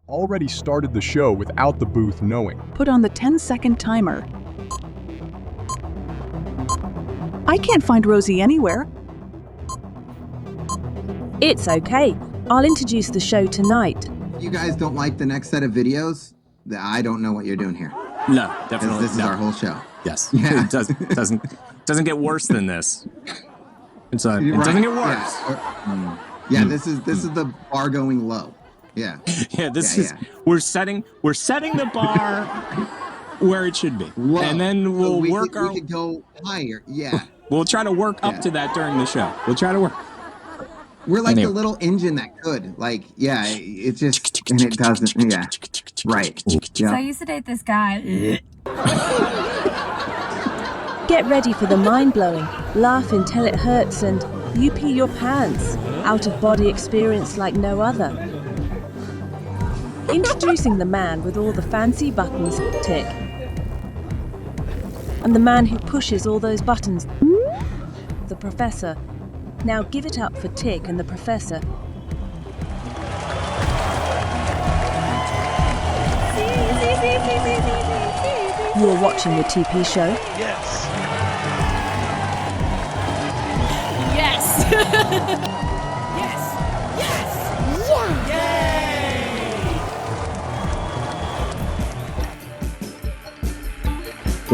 already started the show without the booth knowing. Put on the 10-second timer. I can't find Rosie anywhere. It's okay. I'll introduce the show tonight. You guys don't like the next set of videos? I don't know what you're doing here. No, definitely. This is our whole show. Yes. Yeah. It doesn't get worse than this. It doesn't get worse. Yeah, this is the bar going low. Yeah. Yeah, we're setting the bar where it should be. Low. And then we'll we work could go higher. Yeah. We'll try to work up to that during the show. We'll try to work. We're like the little engine that could. Like, yeah, it just and it doesn't. Yeah. Right. So Yeah. I used to date this guy. Get ready for the mind-blowing, laugh until it hurts, and you pee your pants. Out-of-body experience like no other. Introducing the man with all the fancy buttons, Tick. And the man who pushes all those buttons, the Professor. Now give it up for Tick and the Professor. You're watching the TP show. Yes. Yes. Yes. Yay!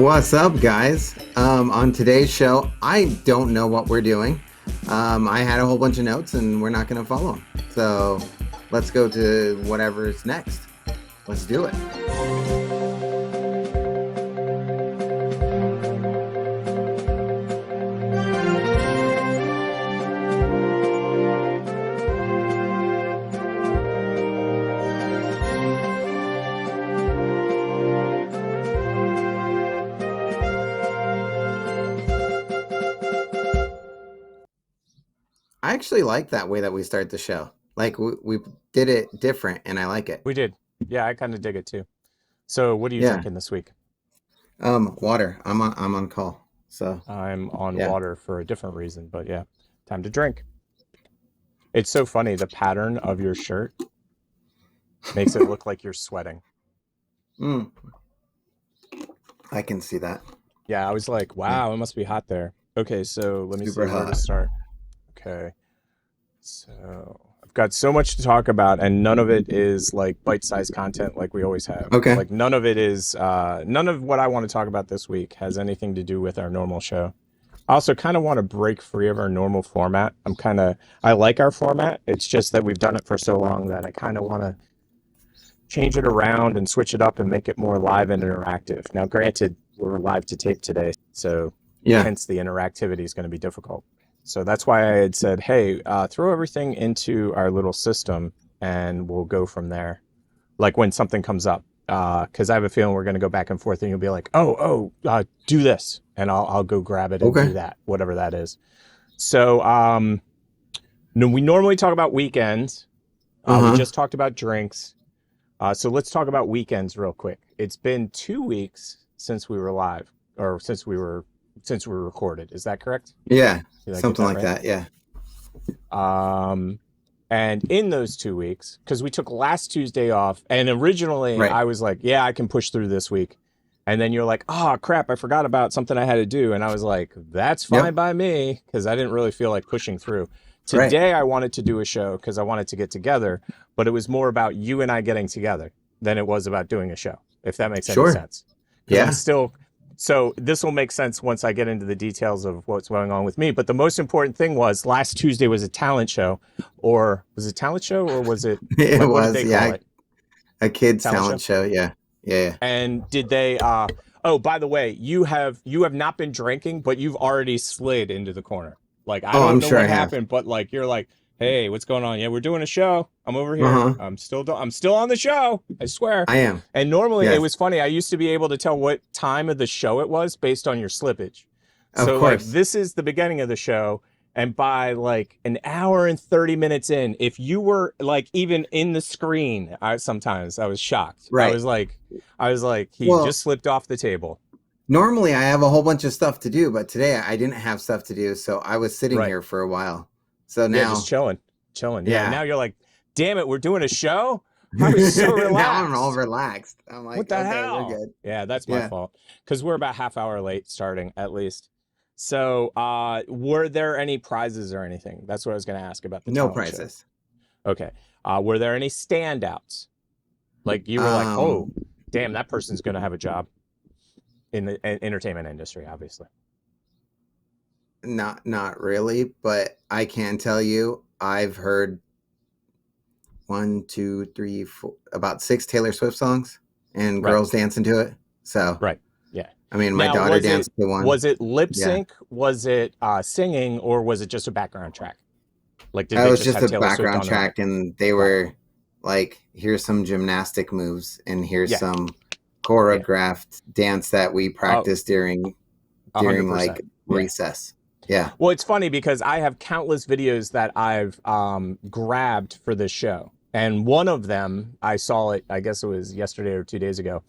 What's up, guys? On today's show, I don't know what we're doing. I had a whole bunch of notes, and we're not going to follow them. So let's go to whatever's next. Let's do it. I actually like that way that we start the show. Like we did it different, and I like it. We did. Yeah, I kind of dig it too. So what are you drinking this week? Water. I'm on call. So I'm on water for a different reason, but yeah, time to drink. It's so funny. The pattern of your shirt makes it look like you're sweating. I can see that. Yeah, I was like, wow, it must be hot there. Okay, so let me Super see where to hot. start. Okay, so I've got so much to talk about, and none of it is like bite-sized content like we always have. Okay. Like none of it is, none of what I want to talk about this week has anything to do with our normal show. I also kind of want to break free of our normal format. I like our format. It's just that we've done it for so long that I kind of want to change it around and switch it up and make it more live and interactive. Now, granted, we're live to tape today, so hence the interactivity is going to be difficult. So that's why I had said, hey, throw everything into our little system and we'll go from there. Like when something comes up, because I have a feeling we're going to go back and forth and you'll be like, do this. And I'll go grab it and do that, whatever that is. So we normally talk about weekends. We just talked about drinks. So let's talk about weekends real quick. It's been 2 weeks since we were live, or since we were recorded. Is that correct? Yeah, Did I get something like right? that. Yeah. And in those 2 weeks, because we took last Tuesday off, and originally I was like, yeah, I can push through this week. And then you're like, oh, crap, I forgot about something I had to do. And I was like, that's fine by me, because I didn't really feel like pushing through. Today, I wanted to do a show because I wanted to get together, but it was more about you and I getting together than it was about doing a show, if that makes any sense. Yeah. So this will make sense once I get into the details of what's going on with me. But the most important thing was last Tuesday was a talent show, or was it a talent show, or was it? It what was, did they call it? A kids talent show. Yeah. And did they? Oh, by the way, you have not been drinking, but you've already slid into the corner. Like I don't know what happened, but like you're like, hey, what's going on? Yeah, we're doing a show. I'm over here. I'm still on the show. I swear. I am. And normally it was funny. I used to be able to tell what time of the show it was based on your slippage. So like this is the beginning of the show. And by like an hour and 30 minutes in, if you were like even in the screen, sometimes I was shocked. Right. I was like, he just slipped off the table. Normally I have a whole bunch of stuff to do, but today I didn't have stuff to do. So I was sitting here for a while. So now just chilling. Yeah. Now you're like, damn it, we're doing a show. I was so relaxed. Now I'm all relaxed. I'm like, What the okay, hell? we're good. Yeah, that's my Yeah. fault. Because we're about half hour late starting, at least. So, were there any prizes or anything? That's what I was going to ask about the No talent show. prizes. Okay. Were there any standouts? Like you were like, oh, damn, that person's going to have a job in the entertainment industry, obviously. Not really, but I can tell you, I've heard 1, 2, 3, 4, about 6 Taylor Swift songs and Right. girls dancing to it. So, Right. Yeah. I mean, my Now, daughter was danced to one. Was it lip sync? Was it singing, or was it just a background track? Like, did It they was just just have a Taylor Swift background on track, and they were like, here's some gymnastic moves, and here's Yeah. some choreographed dance that we practiced during 100%. like recess. Yeah. Well, it's funny because I have countless videos that I've grabbed for this show. And one of them, I saw it, I guess it was yesterday or 2 days ago.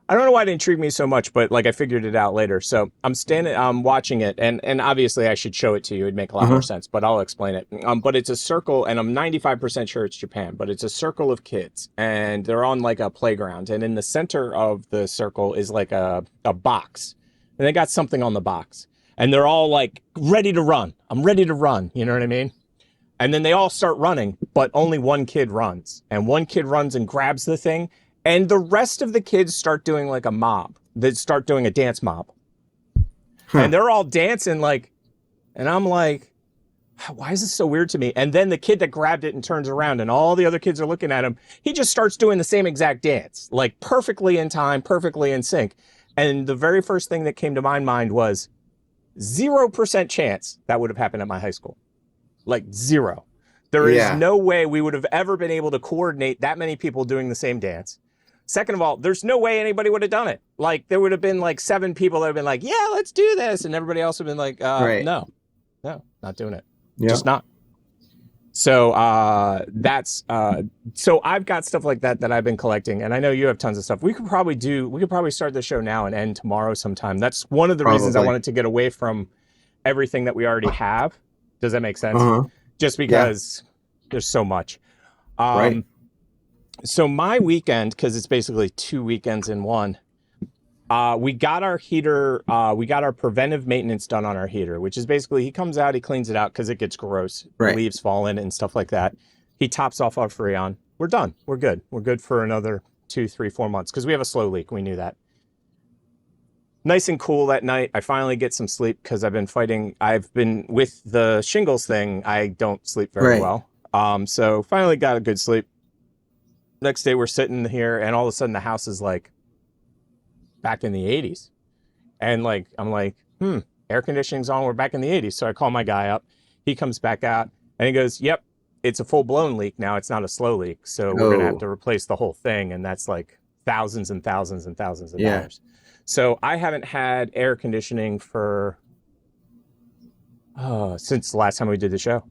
I don't know why it intrigued me so much, but like I figured it out later. So I'm watching it, and obviously I should show it to you. It'd make a lot more sense, but I'll explain it. But it's a circle, and I'm 95% sure it's Japan, but it's a circle of kids, and they're on like a playground, and in the center of the circle is like a box, and they got something on the box, and they're all like ready to run. I'm ready to run. You know what I mean? And then they all start running, but only one kid runs, and one kid runs and grabs the thing. And the rest of the kids start doing like a mob. They start doing a dance mob. And they're all dancing like, and I'm like, why is this so weird to me? And then the kid that grabbed it and turns around and all the other kids are looking at him, he just starts doing the same exact dance, like perfectly in time, perfectly in sync. And the very first thing that came to my mind was 0% chance that would have happened at my high school. Like 0. There is no way we would have ever been able to coordinate that many people doing the same dance. Second of all, there's no way anybody would have done it. Like, there would have been like 7 people that would have been like, yeah, let's do this. And everybody else would have been like, no, not doing it. Yeah. Just not. So so I've got stuff like that I've been collecting. And I know you have tons of stuff. We could probably start the show now and end tomorrow sometime. That's one of the reasons I wanted to get away from everything that we already have. Does that make sense? Just because there's so much. Right. So my weekend, because it's basically 2 weekends in one, we got our heater, we got our preventive maintenance done on our heater, which is basically he comes out, he cleans it out because it gets gross, leaves fall in it and stuff like that. He tops off our Freon. We're done. We're good. We're good for another 2, 3, 4 months because we have a slow leak. We knew that. Nice and cool that night. I finally get some sleep because I've been with the shingles thing. I don't sleep very well. So finally got a good sleep. Next day we're sitting here and all of a sudden the house is like back in the 80s. And like, I'm like, air conditioning's on. We're back in the 80s. So I call my guy up. He comes back out and he goes, yep, it's a full blown leak now. It's not a slow leak. So we're going to have to replace the whole thing. And that's like thousands and thousands and thousands of dollars. So I haven't had air conditioning for since the last time we did the show.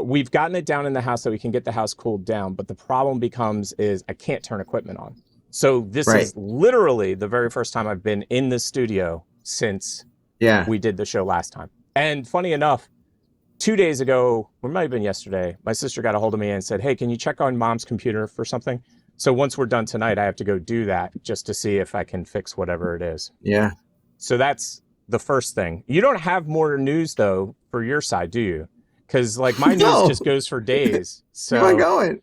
We've gotten it down in the house so we can get the house cooled down. But the problem is I can't turn equipment on. So this is literally the very first time I've been in the studio since we did the show last time. And funny enough, 2 days ago, or it might have been yesterday, my sister got a hold of me and said, hey, can you check on mom's computer for something? So once we're done tonight, I have to go do that just to see if I can fix whatever it is. Yeah. So that's the first thing. You don't have more news, though, for your side, do you? Because, like, my news just goes for days. So, where am I going?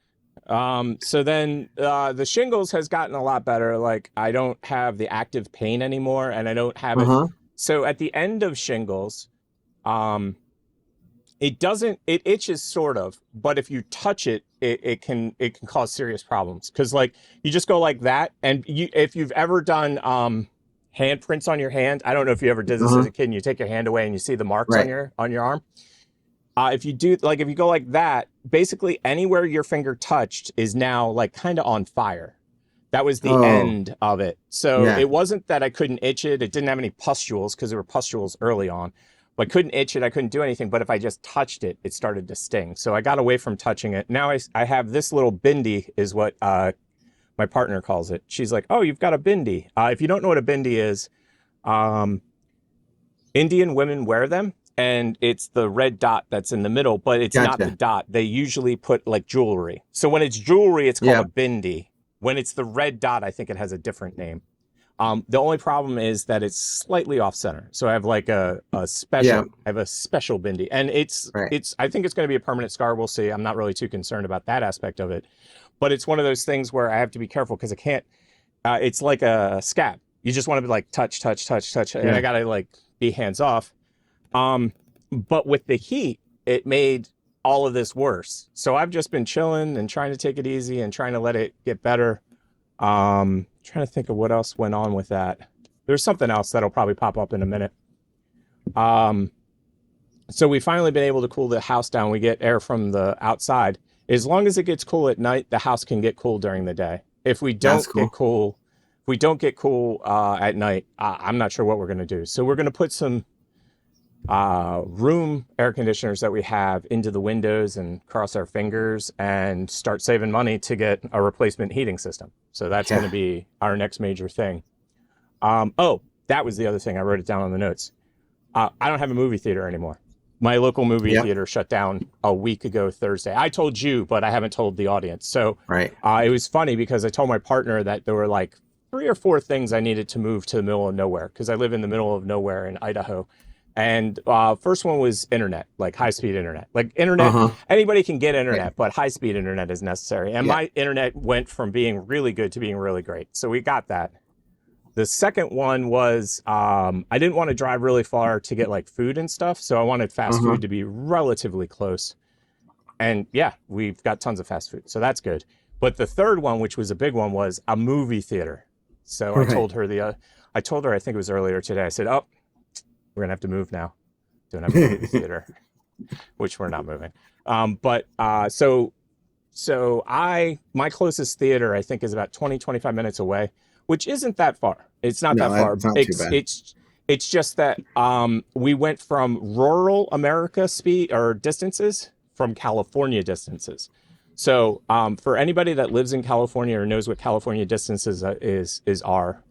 So then the shingles has gotten a lot better. Like, I don't have the active pain anymore, and I don't have it. So at the end of shingles, it itches sort of, but if you touch it, it can cause serious problems. Cause like you just go like that. And if you've ever done, handprints on your hand, I don't know if you ever did this as a kid and you take your hand away and you see the marks on your arm. If you go like that, basically anywhere your finger touched is now like kind of on fire. That was the end of it. So it wasn't that I couldn't itch it. It didn't have any pustules because there were pustules early on. But I couldn't itch it. I couldn't do anything. But if I just touched it, it started to sting. So I got away from touching it. Now I have this little bindi is what my partner calls it. She's like, oh, you've got a bindi. If you don't know what a bindi is, Indian women wear them. and it's the red dot that's in the middle, but it's not the Gotcha. dot. They usually put like jewelry. So when it's jewelry, it's called Yeah. a bindi. When it's the red dot, I think it has a different name. The only problem is that it's slightly off center. So I have like a special, Yeah. I have a special bindi, and Right. I think it's going to be a permanent scar. We'll see. I'm not really too concerned about that aspect of it, but it's one of those things where I have to be careful because I can't, it's like a scab. You just want to be like touch, and Yeah. I got to like be hands off. But with the heat, it made all of this worse. So I've just been chilling and trying to take it easy and trying to let it get better. Trying to think of what else went on with that. There's something else that'll probably pop up in a minute. So we finally been able to cool the house down. We get air from the outside. As long as it gets cool at night, the house can get cool during the day. If we don't That's cool. get cool, if we don't get cool at night, I'm not sure what we're going to do. So we're going to put some room air conditioners that we have into the windows and cross our fingers and start saving money to get a replacement heating system. So that's going to be our next major thing. Oh, that was the other thing. I wrote it down on the notes. I don't have a movie theater anymore. My local movie theater shut down a week ago Thursday. I told you, but I haven't told the audience. So Right. it was funny because I told my partner that there were like 3 or 4 things I needed to move to the middle of nowhere because I live in the middle of nowhere in Idaho. And first one was internet, like high-speed internet. Like internet, anybody can get internet, but high-speed internet is necessary. And my internet went from being really good to being really great. So we got that. The second one was I didn't want to drive really far to get like food and stuff. So I wanted fast food to be relatively close. And yeah, we've got tons of fast food. So that's good. But the third one, which was a big one, was a movie theater. So I told her I think it was earlier today. I said, oh, we're going to have to move now. Don't have a movie theater, which we're not moving. So my closest theater, I think, is about 20, 25 minutes away, which isn't that far. It's not that far. It's not too bad. It's just that we went from rural America distances from California distances. So for anybody that lives in California or knows what California distances are,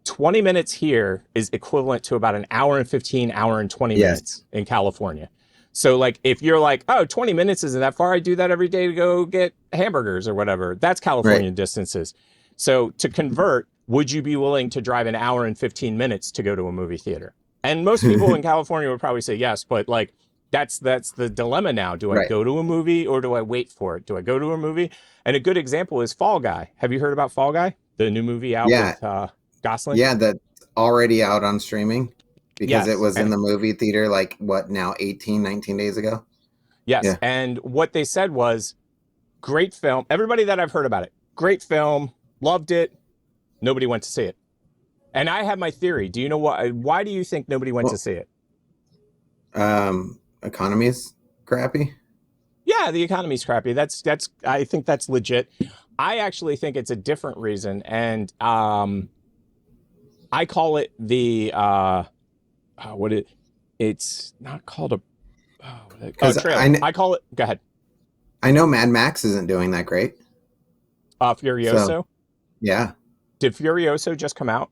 20 minutes here is equivalent to about an hour and 15, hour and 20 minutes in California. So like, if you're like, oh, 20 minutes isn't that far. I do that every day to go get hamburgers or whatever. That's California distances. So to convert, would you be willing to drive an hour and 15 minutes to go to a movie theater? And most people in California would probably say yes, but like, that's the dilemma now. Do I go to a movie or do I wait for it? Do I go to a movie? And a good example is Fall Guy. Have you heard about Fall Guy? The new movie out with Gosling? Yeah, that's already out on streaming because it was in the movie theater like what now 18, 19 days ago. Yes. Yeah. And what they said was great film. Everybody that I've heard about it, great film, loved it. Nobody went to see it. And I have my theory. Do you know why do you think nobody went to see it? Economy is crappy. Yeah, the economy's crappy. That's I think that's legit. I actually think it's a different reason. And I call it the it's not called a trailer. I call it, go ahead. I know Mad Max isn't doing that great. Furioso? So, yeah. Did Furioso just come out?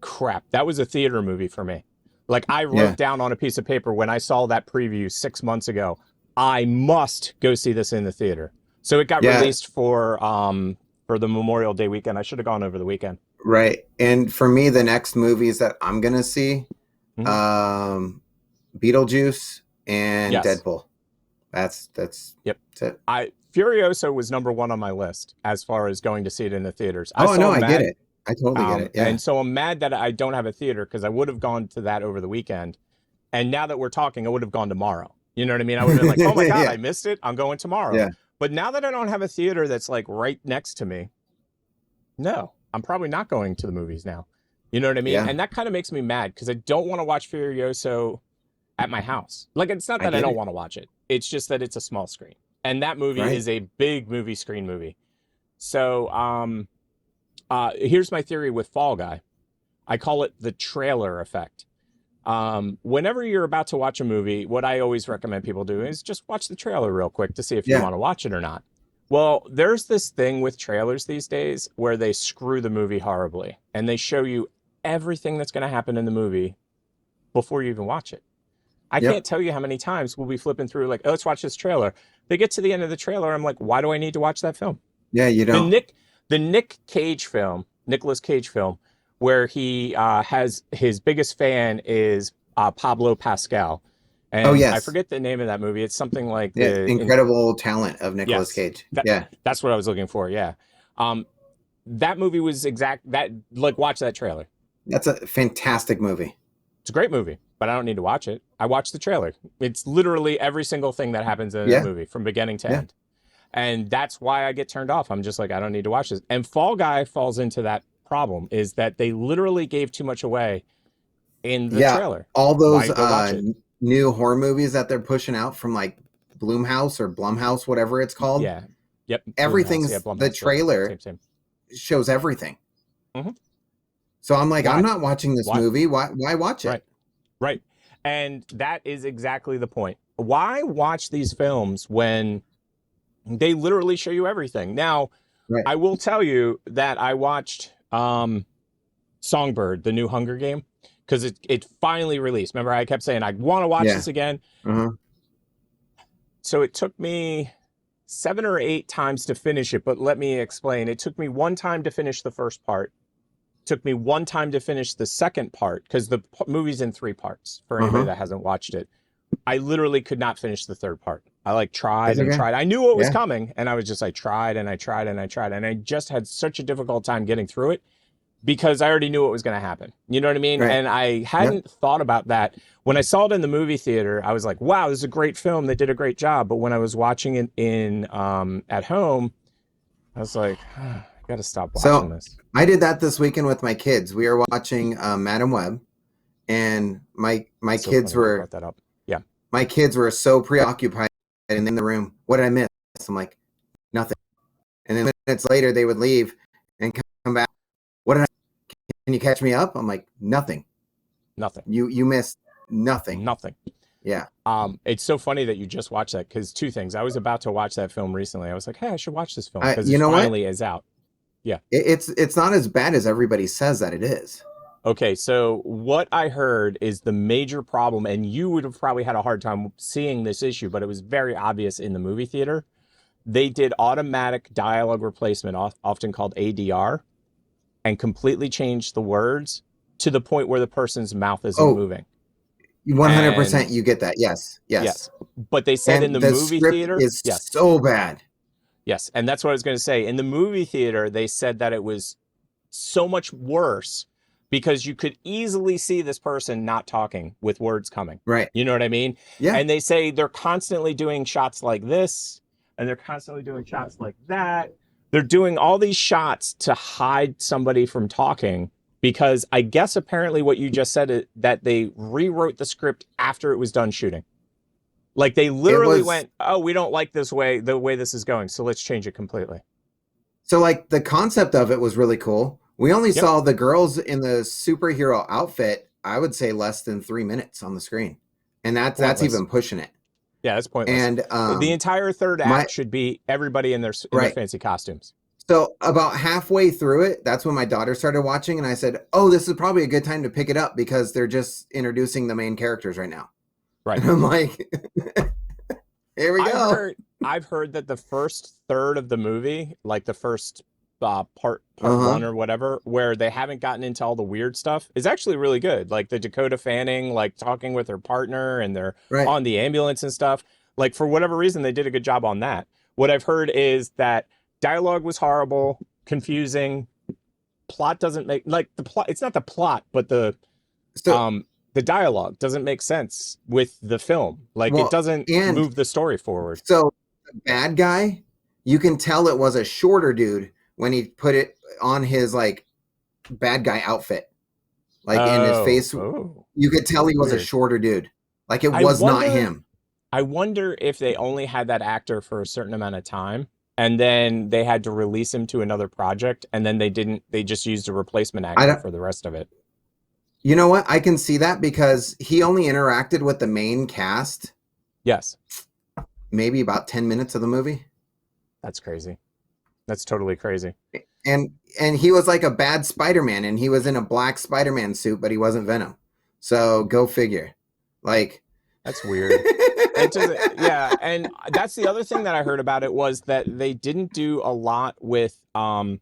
Crap. That was a theater movie for me. Like I wrote down on a piece of paper when I saw that preview 6 months ago, I must go see this in the theater. So it got released for the Memorial Day weekend. I should have gone over the weekend. Right. And for me, the next movies that I'm going to see, Beetlejuice and Deadpool. That's it. Furioso was number 1 on my list as far as going to see it in the theaters. I get it. I totally get it. Yeah. And so I'm mad that I don't have a theater because I would have gone to that over the weekend. And now that we're talking, I would have gone tomorrow. You know what I mean? I would have been like, oh my God, I missed it. I'm going tomorrow. Yeah. But now that I don't have a theater that's like right next to me, no, I'm probably not going to the movies now. You know what I mean? Yeah. And that kind of makes me mad because I don't want to watch Furioso at my house. Like, it's not that I don't want to watch it. It's just that it's a small screen. And that movie is a big movie screen movie. So here's my theory with Fall Guy. I call it the trailer effect. Whenever you're about to watch a movie, what I always recommend people do is just watch the trailer real quick to see if you want to watch it or not. Well, there's this thing with trailers these days where they screw the movie horribly and they show you everything that's going to happen in the movie before you even watch it. I Yep. can't tell you how many times we'll be flipping through like, oh, let's watch this trailer. They get to the end of the trailer. I'm like, why do I need to watch that film? Yeah, you The don't. Nick Cage film, Nicolas Cage film, where he has his biggest fan is Pablo Pascal. And Oh, yes. I forget the name of that movie. It's something like Yeah, incredible talent of Nicolas Yes. Cage. Yeah. That's what I was looking for. Yeah. That movie was watch that trailer. That's a fantastic movie. It's a great movie, but I don't need to watch it. I watched the trailer. It's literally every single thing that happens in that movie from beginning to end. And that's why I get turned off. I'm just like, I don't need to watch this. And Fall Guy falls into that problem, is that they literally gave too much away in the trailer. All those Why go watch it? new horror movies that they're pushing out from like Bloomhouse or Blumhouse, whatever it's called. Yeah. Yep. Everything's Blumhouse, the trailer same. shows everything. Mhm. So I'm like, Why? I'm not watching this movie. Why watch it? Right. And that is exactly the point. Why watch these films when they literally show you everything? Now, I will tell you that I watched Songbird, the new Hunger Game, because it finally released. Remember, I kept saying I want to watch this again. So it took me 7 or 8 times to finish it, but let me explain. It took me 1 time to finish the first part. It took me 1 time to finish the second part, because the movie's in 3 parts for anybody that hasn't watched it. I literally could not finish the third part. I tried and tried. I knew what was coming, and I was just tried and I tried and I tried, and I just had such a difficult time getting through it because I already knew what was going to happen. You know what I mean? Right. And I hadn't thought about that. When I saw it in the movie theater, I was like, wow, this is a great film. They did a great job. But when I was watching it at home, I was like, I got to stop watching this. I did that this weekend with my kids. We were watching Madam Web, and my kids were brought that up. Yeah. My kids were so preoccupied in the room. What did I miss? I'm like, nothing. And then minutes later, they would leave and come back. What did I? Can you catch me up? I'm like, nothing. Nothing. You missed nothing. Nothing. Yeah. It's so funny that you just watched that, because 2 things. I was about to watch that film recently. I was like, hey, I should watch this film because it finally is out. Yeah. It's not as bad as everybody says that it is. Okay, so what I heard is the major problem, and you would have probably had a hard time seeing this issue, but it was very obvious in the movie theater. They did automatic dialogue replacement, often called ADR, and completely changed the words to the point where the person's mouth isn't moving. 100% you get that. Yes. But they said in the movie theater is so bad. Yes, and that's what I was going to say. In the movie theater, they said that it was so much worse because you could easily see this person not talking with words coming. Right. You know what I mean? Yeah. And they say they're constantly doing shots like this, and they're constantly doing shots like that. They're doing all these shots to hide somebody from talking, because I guess apparently what you just said is that they rewrote the script after it was done shooting. Like they literally went, oh, we don't like the way this is going, so let's change it completely. So like the concept of it was really cool. We only saw the girls in the superhero outfit, I would say less than 3 minutes on the screen. And that's even pushing it. Yeah, that's pointless. And the entire third act should be everybody in their fancy costumes. So about halfway through it, that's when my daughter started watching, and I said, oh, this is probably a good time to pick it up because they're just introducing the main characters right now. Right. And I'm like, here we go. I've heard that the first third of the movie, like the first part 1 or whatever, where they haven't gotten into all the weird stuff, is actually really good. Like the Dakota Fanning, like talking with her partner, and they're on the ambulance and stuff. Like for whatever reason, they did a good job on that. What I've heard is that dialogue was horrible, confusing. Plot doesn't make the plot. It's not the plot, but the dialogue doesn't make sense with the film. Like it doesn't move the story forward. So the bad guy, you can tell it was a shorter dude when he put it on his like bad guy outfit, like in his face. You could tell he was a shorter dude. Like it was not him. I wonder if they only had that actor for a certain amount of time, and then they had to release him to another project, and then they just used a replacement actor for the rest of it. You know what? I can see that because he only interacted with the main cast. Yes. Maybe about 10 minutes of the movie. That's crazy. That's totally crazy. And he was like a bad Spider-Man, and he was in a black Spider-Man suit, but he wasn't Venom. So go figure. Like, That's weird. It doesn't, yeah, and that's the other thing that I heard about it was that they didn't do a lot with um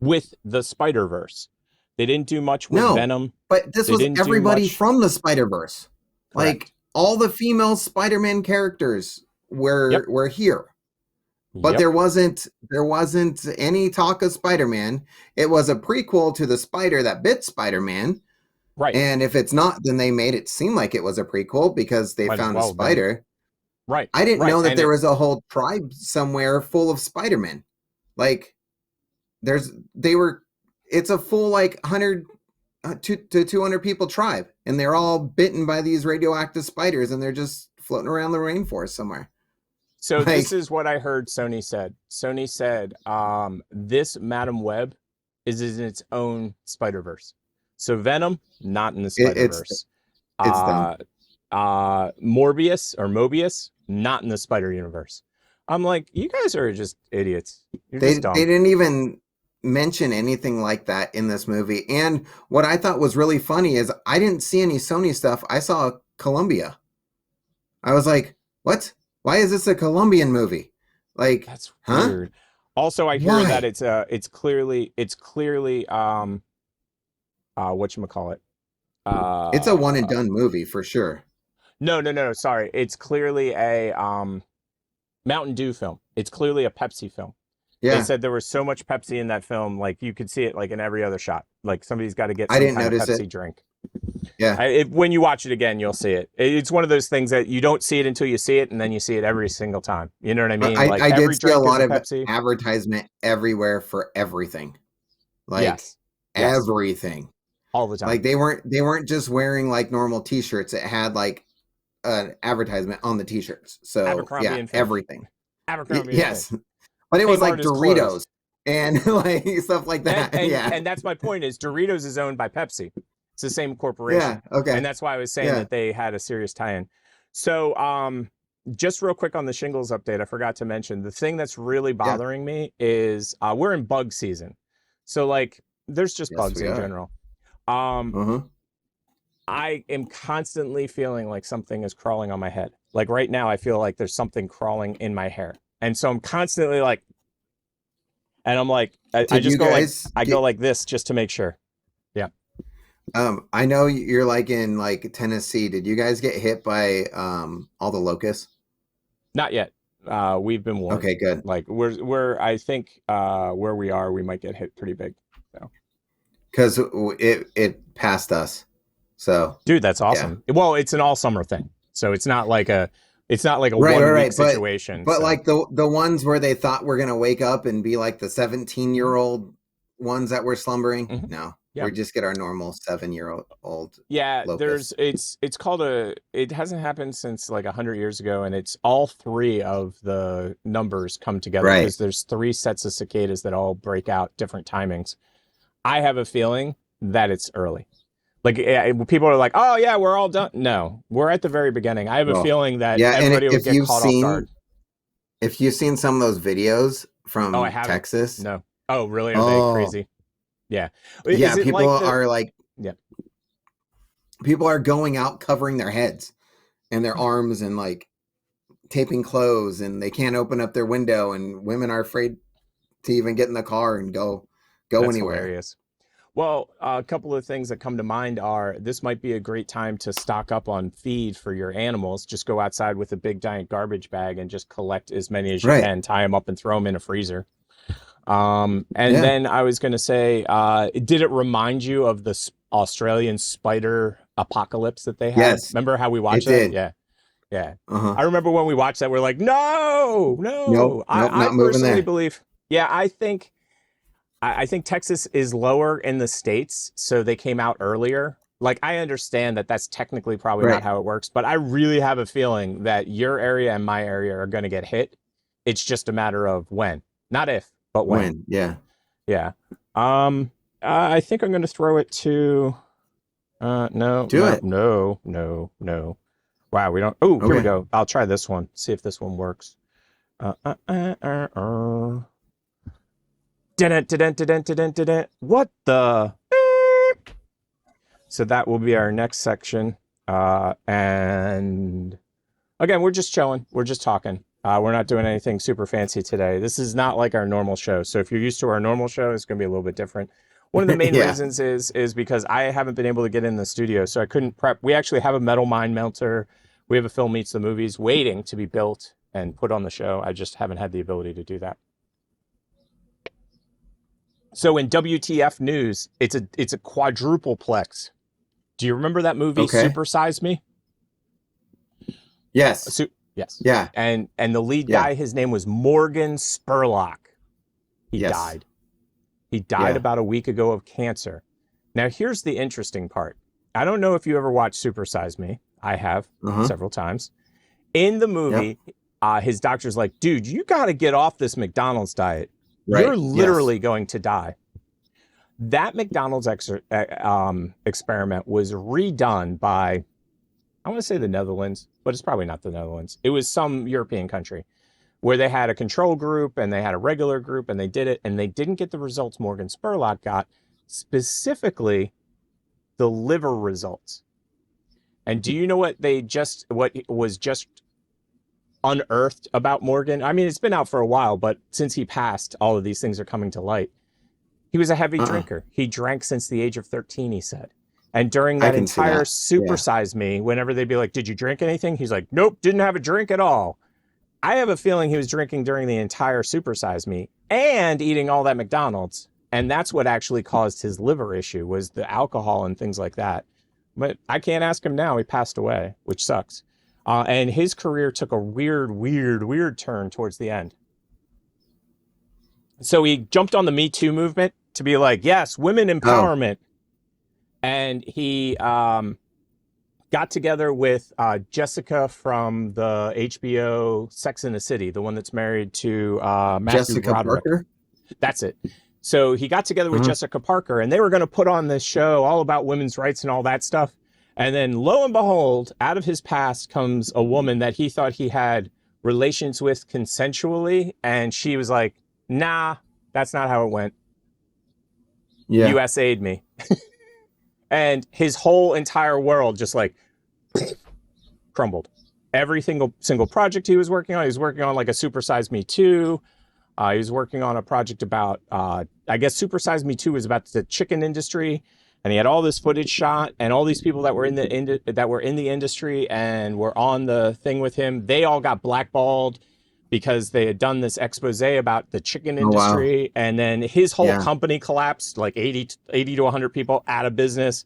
with the Spider-Verse. They didn't do much with No, Venom. but this They was didn't do everybody much. from the Spider-Verse. Like Correct. all the female Spider-Man characters Yep. were here. But Yep. there wasn't any talk of Spider-Man. It was a prequel to the spider that bit Spider-Man. Right. And if it's not, then they made it seem like it was a prequel because they Might as found well a have been. spider. Right. I didn't Right. know that And there was a whole tribe somewhere full of Spider-Men. Like it's a full like 100 to 200 people tribe, and they're all bitten by these radioactive spiders, and they're just floating around the rainforest somewhere. So Like- this is what I heard Sony said. Sony said, this Madam Web is in its own Spider-Verse. So Venom, not in the Spider-Verse. It's them. Mobius, not in the Spider-Universe. I'm like, you guys are just idiots. You're They just dumb. didn't even mention anything like that in this movie. And what I thought was really funny is I didn't see any Sony stuff. I saw Columbia. I was like, what? Why is this a Colombian movie? Like, That's huh? weird. Also, I hear Why? that it's clearly whatchamacallit? It's a one and done movie for sure. No, sorry. It's clearly a Mountain Dew film. It's clearly a Pepsi film. Yeah. They said there was so much Pepsi in that film, like you could see it like in every other shot. Like somebody's got to get I some didn't kind of notice Pepsi it. drink. Yeah. When you watch it again, you'll see it. It's one of those things that you don't see it until you see it, and then you see it every single time. You know what I mean? Like I every did see a drink is lot of Pepsi. advertisement everywhere for everything. Like Yes. everything. All the time. Like they weren't just wearing like normal t-shirts. It had like an advertisement on the t-shirts. So Abercrombie yeah, and Fitch. everything. Abercrombie. Yes. But it was like Kmart is Doritos closed. and like stuff like that. Yeah. And that's my point is Doritos is owned by Pepsi. It's the same corporation. Yeah. Okay. And that's why I was saying Yeah. that they had a serious tie-in. So just real quick on the shingles update, I forgot to mention the thing that's really bothering me is we're in bug season. So like there's just Yes, bugs we in are. general. Uh-huh. I am constantly feeling like something is crawling on my head. Like right now I feel like there's something crawling in my hair. And so I'm constantly like, and I'm like, I Did just you go like, guys I get- go like this just to make sure. I know you're like in like Tennessee. Did you guys get hit by all the locusts? Not yet. We've been warned. Okay, good. Like we're I think where we are, we might get hit pretty big. Because it passed us. So Dude, that's awesome. Well, it's an all summer thing. So it's not like a Right, 1 right, week situation. But so. like the ones where they thought we're gonna wake up and be like the 17-year-old ones that were slumbering. Mhm. No, Yeah. we just get our normal 7-year-old. Yeah, locust. it's called it hasn't happened since like 100 years ago, and it's all three of the numbers come together Right. because there's three sets of cicadas that all break out different timings. I have a feeling that it's early. Like people are like, "Oh yeah, we're all done." No, we're at the very beginning. I have a Well, feeling that yeah, and everybody will if get you've caught seen- off guard. If you've seen some of those videos from Oh, I haven't. Texas, No. Oh, really? Are Oh. they crazy? Yeah. yeah, Is it people like the- are like, Yeah. people are going out covering their heads and their arms and like taping clothes, and they can't open up their window, and women are afraid to even get in the car and go That's anywhere. hilarious. Well, a couple of things that come to mind are this might be a great time to stock up on feed for your animals. Just go outside with a big giant garbage bag and just collect as many as you Right. can, tie them up and throw them in a freezer. And Yeah. then I was going to say, did it remind you of the Australian spider apocalypse that they had? Yes, Remember how we watched it that? did. Yeah. Yeah. Uh-huh. I remember when we watched that, we're like, no. Nope, I not moving personally there. believe, yeah, I think Texas is lower in the States, so they came out earlier. Like, I understand that that's technically probably Right. not how it works, but I really have a feeling that your area and my area are going to get hit. It's just a matter of when, not if, but when. Yeah. Yeah. I think I'm going to throw it to. No. Do it. No. Wow, we don't. Oh, here we Okay. go. I'll try this one. See if this one works. What the? So that will be our next section. And again, we're just chilling. We're just talking. We're not doing anything super fancy today. This is not like our normal show. So if you're used to our normal show, it's going to be a little bit different. One of the main Yeah. reasons is because I haven't been able to get in the studio, so I couldn't prep. We actually have a metal mind melter. We have a Film Meets the Movies waiting to be built and put on the show. I just haven't had the ability to do that. So in WTF news, it's a quadruple plex. Do you remember that movie, Okay. Super Size Me? Yes. Yes. Yeah. And the lead Yeah. guy, his name was Morgan Spurlock. He Yes. died. He died Yeah. about a week ago of cancer. Now, here's the interesting part. I don't know if you ever watched Super Size Me. I have several times. In the movie, his doctor's like, dude, you got to get off this McDonald's diet. Right. You're literally going to die. That McDonald's experiment was redone by, I want to say the Netherlands, but it's probably not the Netherlands. It was some European country where they had a control group and they had a regular group and they did it and they didn't get the results Morgan Spurlock got, specifically the liver results. And do you know what was just unearthed about Morgan? I mean, it's been out for a while, but since he passed, all of these things are coming to light. He was a heavy drinker. He drank since the age of 13, he said. And during that entire Super Size Me, whenever they'd be like, did you drink anything? He's like, nope, didn't have a drink at all. I have a feeling he was drinking during the entire Super Size Me and eating all that McDonald's. And that's what actually caused his liver issue, was the alcohol and things like that. But I can't ask him now. He passed away, which sucks. And his career took a weird turn towards the end. So he jumped on the Me Too movement to be like, yes, women empowerment. And he got together with Jessica from the HBO Sex and the City, the one that's married to Matthew Jessica Broderick. Parker? That's it. So he got together with Jessica Parker, and they were going to put on this show all about women's rights and all that stuff. And then lo and behold, out of his past comes a woman that he thought he had relations with consensually. And she was like, nah, that's not how it went. Yeah. USA'd me. And his whole entire world just like crumbled. Every single project he was working on like a Super Size Me 2. He was working on a project about, I guess Super Size Me 2 was about the chicken industry. And he had all this footage shot, and all these people that were in the industry and were on the thing with him, they all got blackballed because they had done this expose about the chicken industry. Wow. And then his whole company collapsed, like 80 to 100 people out of business.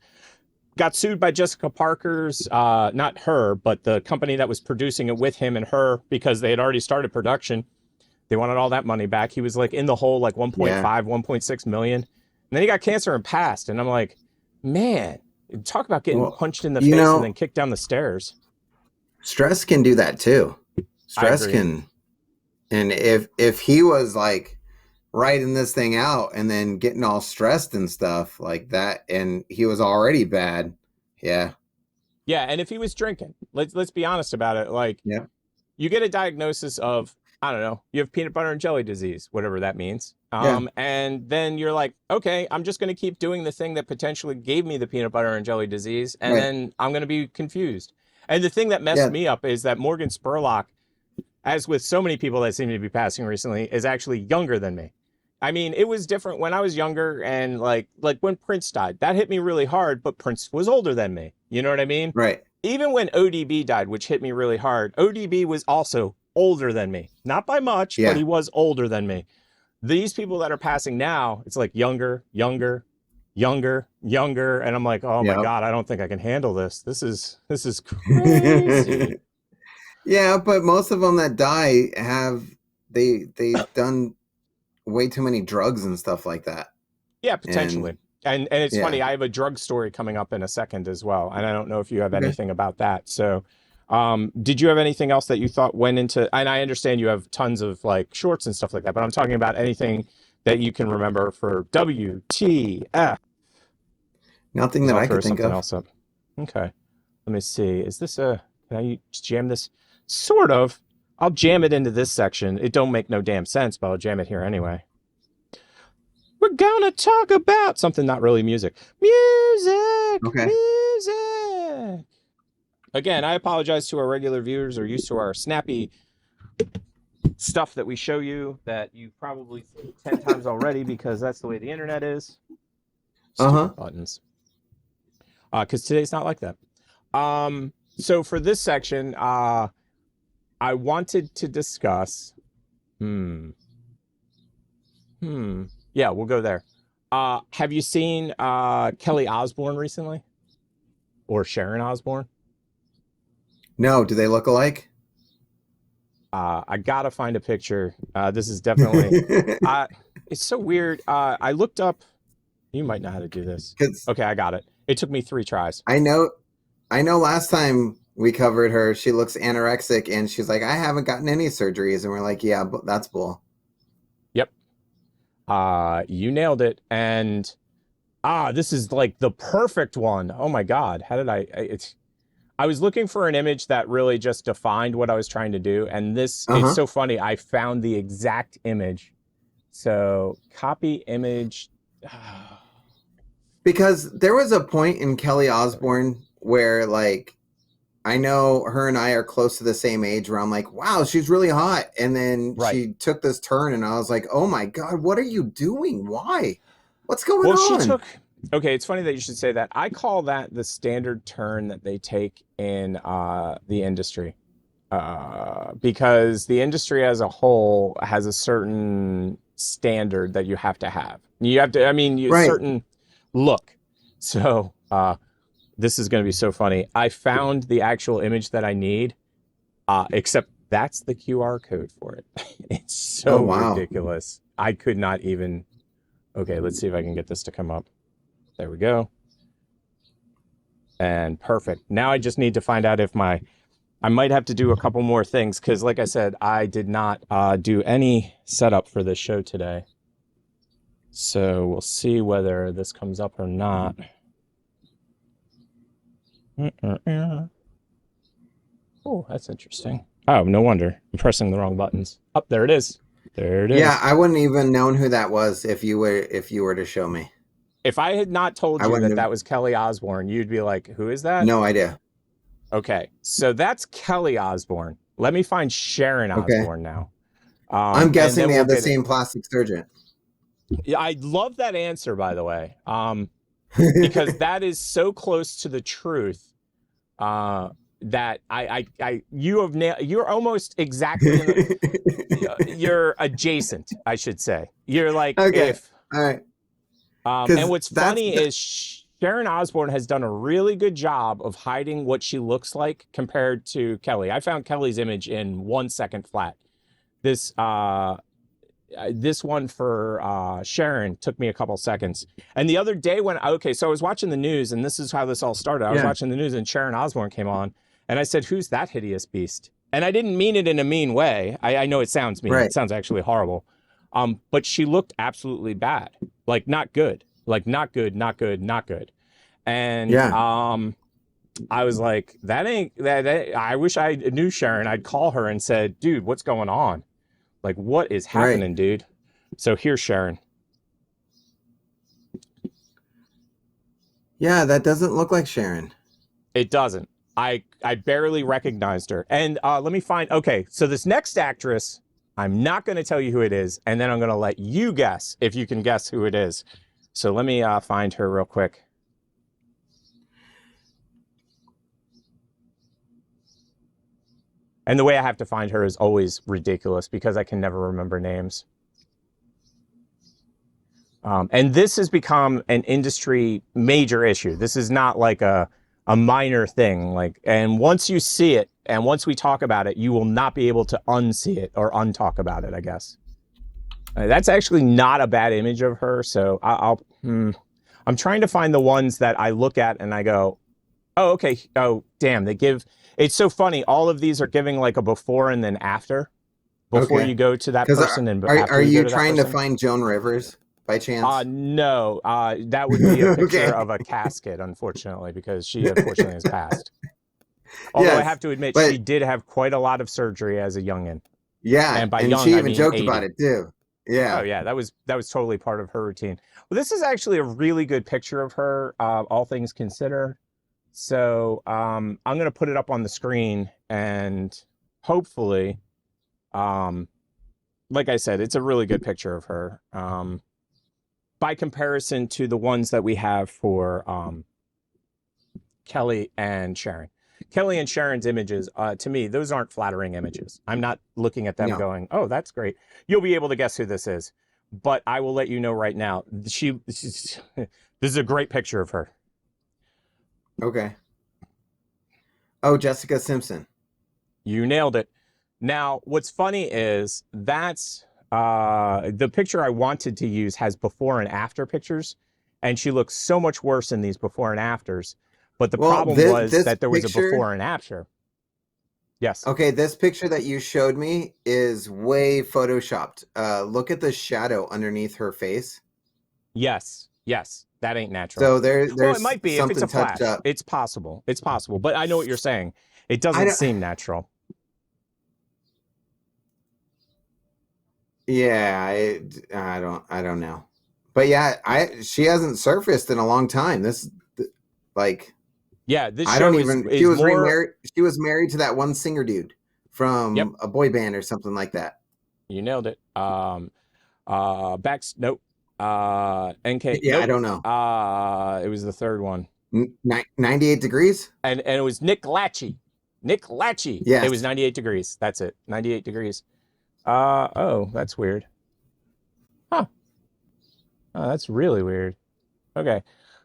Got sued by Jessica Parker's, not her, but the company that was producing it with him and her, because they had already started production. They wanted all that money back. He was like in the hole, like 1.5, 1.6 million. And then he got cancer and passed. And I'm like, man, talk about getting punched in the face and then kicked down the stairs. Stress can do that too. Stress can. And if he was like writing this thing out and then getting all stressed and stuff like that, and he was already bad. Yeah. Yeah. And if he was drinking, let's be honest about it. Like, you get a diagnosis of, I don't know, you have peanut butter and jelly disease, whatever that means. And then you're like, okay, I'm just going to keep doing the thing that potentially gave me the peanut butter and jelly disease. And then I'm going to be confused. And the thing that messed me up is that Morgan Spurlock, as with so many people that seem to be passing recently, is actually younger than me. I mean, it was different when I was younger, and like when Prince died, that hit me really hard, but Prince was older than me. You know what I mean? Right. Even when ODB died, which hit me really hard, ODB was also older than me. Not by much, but he was older than me. These people that are passing now, it's like younger. And I'm like, oh my God, I don't think I can handle this. This is crazy. Yeah, but most of them that die they've done way too many drugs and stuff like that. Yeah, potentially. And it's funny, I have a drug story coming up in a second as well. And I don't know if you have anything about that. So did you have anything else that you thought went into, and I understand you have tons of like shorts and stuff like that, but I'm talking about anything that you can remember for WTF. Nothing that I could think of. Else up. Okay. Let me see. Is this can I jam this? Sort of. I'll jam it into this section. It don't make no damn sense, but I'll jam it here anyway. We're gonna talk about something not really music. Music! Okay. Music! Again, I apologize to our regular viewers who are used to our snappy stuff that we show you that you've probably seen 10 times already because that's the way the internet is. Stupid buttons. Because today's not like that. So for this section, I wanted to discuss. Yeah, we'll go there. Have you seen Kelly Osbourne recently? Or Sharon Osbourne? No, do they look alike? I gotta find a picture. This is definitely. It's so weird. I looked up. You might know how to do this. Okay, I got it. It took me 3 tries. I know. Last time we covered her, she looks anorexic, and she's like, "I haven't gotten any surgeries," and we're like, "Yeah, but that's bull." Yep. You nailed it. And this is like the perfect one. Oh my God, how did I was looking for an image that really just defined what I was trying to do. And this, it's so funny. I found the exact image. So copy image. Because there was a point in Kelly Osbourne where, like, I know her and I are close to the same age where I'm like, wow, she's really hot. And then she took this turn and I was like, oh my God, what are you doing? Why? What's going on? Okay, it's funny that you should say that. I call that the standard turn that they take in the industry. Because the industry as a whole has a certain standard that you have to have. You have to, certain look. So this is going to be so funny. I found the actual image that I need, except that's the QR code for it. It's so ridiculous. I could not even. Okay, let's see if I can get this to come up. There we go. And perfect. Now I just need to find out if I might have to do a couple more things because, like I said, I did not do any setup for this show today. So we'll see whether this comes up or not. Oh, that's interesting. Oh, no wonder. I'm pressing the wrong buttons. Oh, there it is. There it is. Yeah, I wouldn't even known who that was if you were to show me. If I had not told you that was Kelly Osbourne, you'd be like, who is that? No idea. Okay, so that's Kelly Osbourne. Let me find Sharon Osbourne now. I'm guessing they have the same plastic surgeon. Yeah, I love that answer, by the way, because that is so close to the truth that you're almost exactly you're adjacent, I should say. You're like all right. And what's funny is Sharon Osbourne has done a really good job of hiding what she looks like compared to Kelly. I found Kelly's image in 1 second flat. This one for Sharon took me a couple seconds. And the other day so I was watching the news, and this is how this all started. I was watching the news and Sharon Osbourne came on, and I said, who's that hideous beast? And I didn't mean it in a mean way. I know it sounds mean. Right. It sounds actually horrible. But she looked absolutely bad. Like not good. Like not good. And I was like, that ain't that. I wish I knew Sharon. I'd call her and said, dude, what's going on? Like, what is happening, dude? So here's Sharon. Yeah, that doesn't look like Sharon. It doesn't. I barely recognized her. And let me find. Okay, so this next actress, I'm not going to tell you who it is, and then I'm going to let you guess if you can guess who it is. So let me find her real quick. And the way I have to find her is always ridiculous because I can never remember names. And this has become an industry major issue. This is not like a minor thing. And once you see it, and once we talk about it, you will not be able to unsee it or untalk about it, I guess. That's actually not a bad image of her. So I'm trying to find the ones that I look at and I go, oh, okay. Oh, damn. It's so funny. All of these are giving like a before and then after before you go to that person. Are you trying to find Joan Rivers by chance? No, that would be a picture of a casket, unfortunately, because she unfortunately has passed. Although I have to admit, she did have quite a lot of surgery as a youngin'. Yeah, and by young, she even joked 80. About it too. Yeah. Oh yeah, that was totally part of her routine. Well, this is actually a really good picture of her, all things considered. So I'm going to put it up on the screen, and hopefully, like I said, it's a really good picture of her by comparison to the ones that we have for Kelly and Sharon. Kelly and Sharon's images, to me, those aren't flattering images. I'm not looking at them going, oh, that's great. You'll be able to guess who this is. But I will let you know right now, this is a great picture of her. Okay. Oh, Jessica Simpson. You nailed it. Now, what's funny is that's the picture I wanted to use has before and after pictures, and she looks so much worse in these before and afters. But the problem was that there was a before and after. Yes. Okay, this picture that you showed me is way photoshopped. Look at the shadow underneath her face. Yes. Yes. That ain't natural. So there's well, it might be if it's a flash. Up. It's possible. It's possible. But I know what you're saying. It doesn't seem natural. Yeah, I don't know. But yeah, she hasn't surfaced in a long time. This yeah, this I show don't even. is She was more... remarried. She was married to that one singer dude from a boy band or something like that. You nailed it. Nope. NK. Yeah, nope. I don't know. It was the third one. 98 degrees. And it was Nick Lachey. Nick Lachey. Yes. It was 98 degrees. That's it. 98 degrees. Oh, that's weird. Huh. Oh, that's really weird. Okay.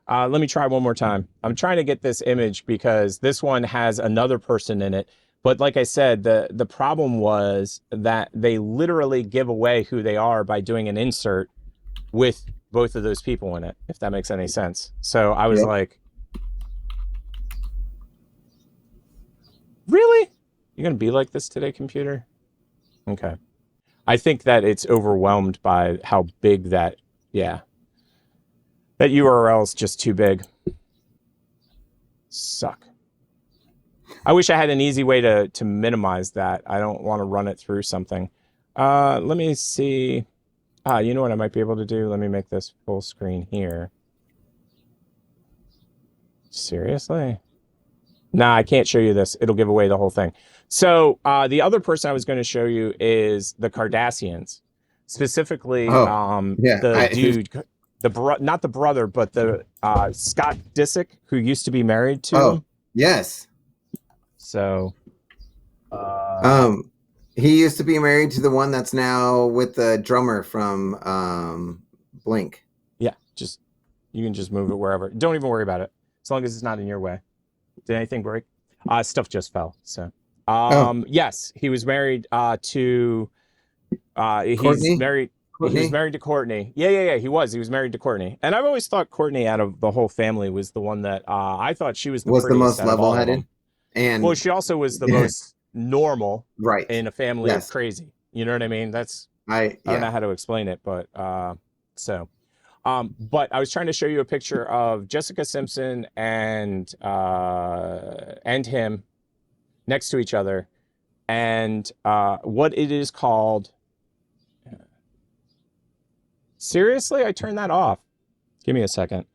Let me try one more time. I'm trying to get this image because this one has another person in it. But like I said, the problem was that they literally give away who they are by doing an insert with both of those people in it, if that makes any sense. So I was like, really? You're going to be like this today, computer? Okay. I think that it's overwhelmed by how big that URL is just too big. Suck. I wish I had an easy way to minimize that. I don't want to run it through something. Let me see. You know what I might be able to do? Let me make this full screen here. Seriously? Nah, I can't show you this. It'll give away the whole thing. So the other person I was going to show you is the Kardashians. Specifically, the dude... not the brother, but the Scott Disick, who used to be married to him. Yes. So, he used to be married to the one that's now with the drummer from Blink. Yeah, you can just move it wherever. Don't even worry about it, as long as it's not in your way. Did anything break? Stuff just fell. So, yes, he was married to. He's married. Courtney? He was married to Courtney. Yeah. He was married to Courtney. And I've always thought Courtney, out of the whole family, was the one that I thought she was the most level-headed. And well, she also was the most normal, right, in a family of crazy. You know what I mean? I don't know how to explain it, but but I was trying to show you a picture of Jessica Simpson and him next to each other, and what it is called. Seriously, I turned that off. Give me a second.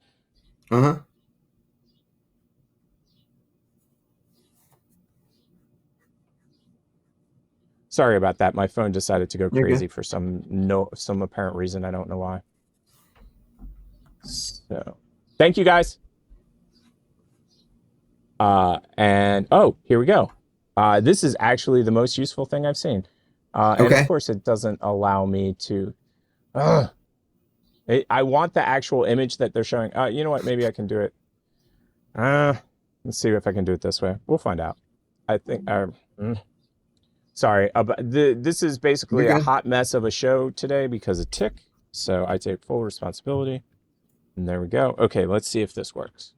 Sorry about that. My phone decided to go crazy for some apparent reason. I don't know why. So, thank you guys. And here we go. This is actually the most useful thing I've seen. And of course, it doesn't allow me to. I want the actual image that they're showing. You know what? Maybe I can do it. Let's see if I can do it this way. We'll find out. I think. Sorry. This is basically a hot mess of a show today because of Tick. So I take full responsibility. And there we go. Okay, let's see if this works.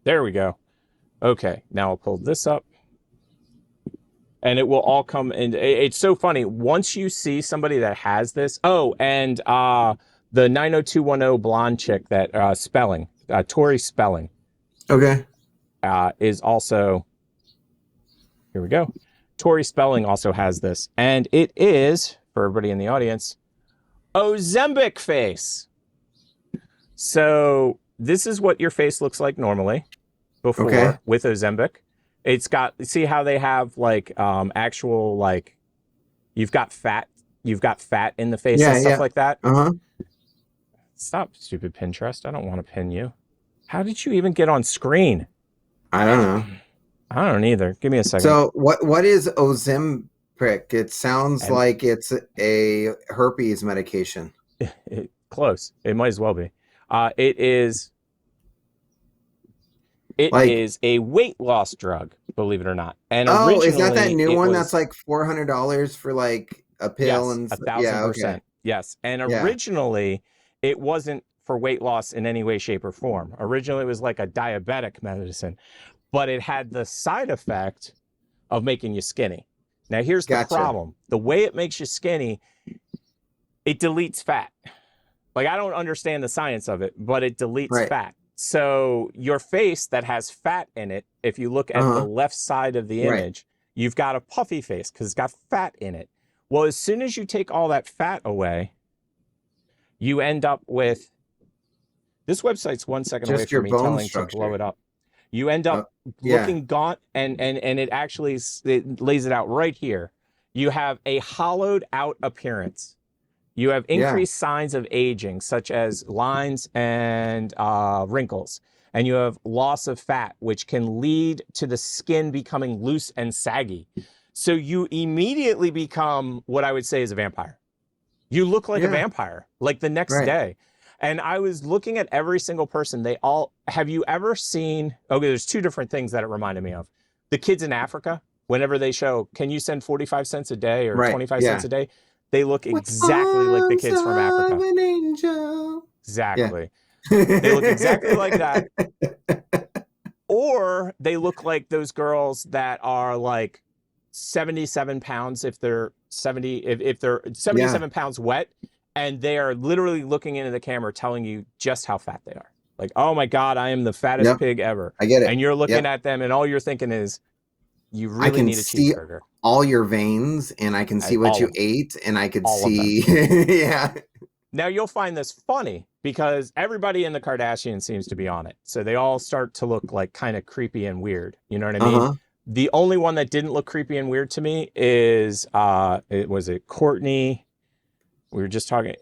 There we go. Okay, now I'll pull this up. And it will all come in. It's so funny. Once you see somebody that has this. Oh, and the 90210 blonde chick that Spelling, Tori Spelling. Okay. Is also. Here we go. Tori Spelling also has this. And it is, for everybody in the audience, Ozempic face. So this is what your face looks like normally before Okay. with Ozempic. It's got, see how they have like actual like you've got fat in the face and stuff like that. Uh-huh. Stop, stupid Pinterest. I don't want to pin you. How did you even get on screen? I don't know. I don't either. Give me a second. So what is Ozempic? It sounds like it's a herpes medication. Close. It might as well be. It is a weight loss drug, believe it or not. And is that originally, new it one was- that's like $400 for like a pill? Yes, and 1,000%. Yes. And originally, it wasn't for weight loss in any way, shape, or form. Originally, it was like a diabetic medicine, but it had the side effect of making you skinny. Now, here's the problem. The way it makes you skinny, it deletes fat. Like, I don't understand the science of it, but it deletes fat. So your face that has fat in it, if you look at the left side of the image, you've got a puffy face because it's got fat in it. Well, as soon as you take all that fat away, you end up with, this website's 1 second away from me telling to blow it up. You end up looking gaunt, and it actually it lays it out right here. You have a hollowed out appearance. You have increased signs of aging, such as lines and wrinkles. And you have loss of fat, which can lead to the skin becoming loose and saggy. So you immediately become what I would say is a vampire. You look like a vampire, like the next day. And I was looking at every single person. They all, have you ever seen, okay, there's two different things that it reminded me of. The kids in Africa, whenever they show, can you send 45 cents a day or 25 cents a day? They look exactly like the kids from Africa. An angel. Exactly. They look exactly like that. Or they look like those girls that are like 77 pounds if they're 77 pounds wet, and they are literally looking into the camera telling you just how fat they are. Like, oh my God, I am the fattest pig ever. I get it. And you're looking at them and all you're thinking is, you really need a cheeseburger. All your veins, and I can see what you ate, and I could see Now you'll find this funny because everybody in the Kardashians seems to be on it. So they all start to look like kind of creepy and weird. You know what I mean? The only one that didn't look creepy and weird to me is Courtney. We were just talking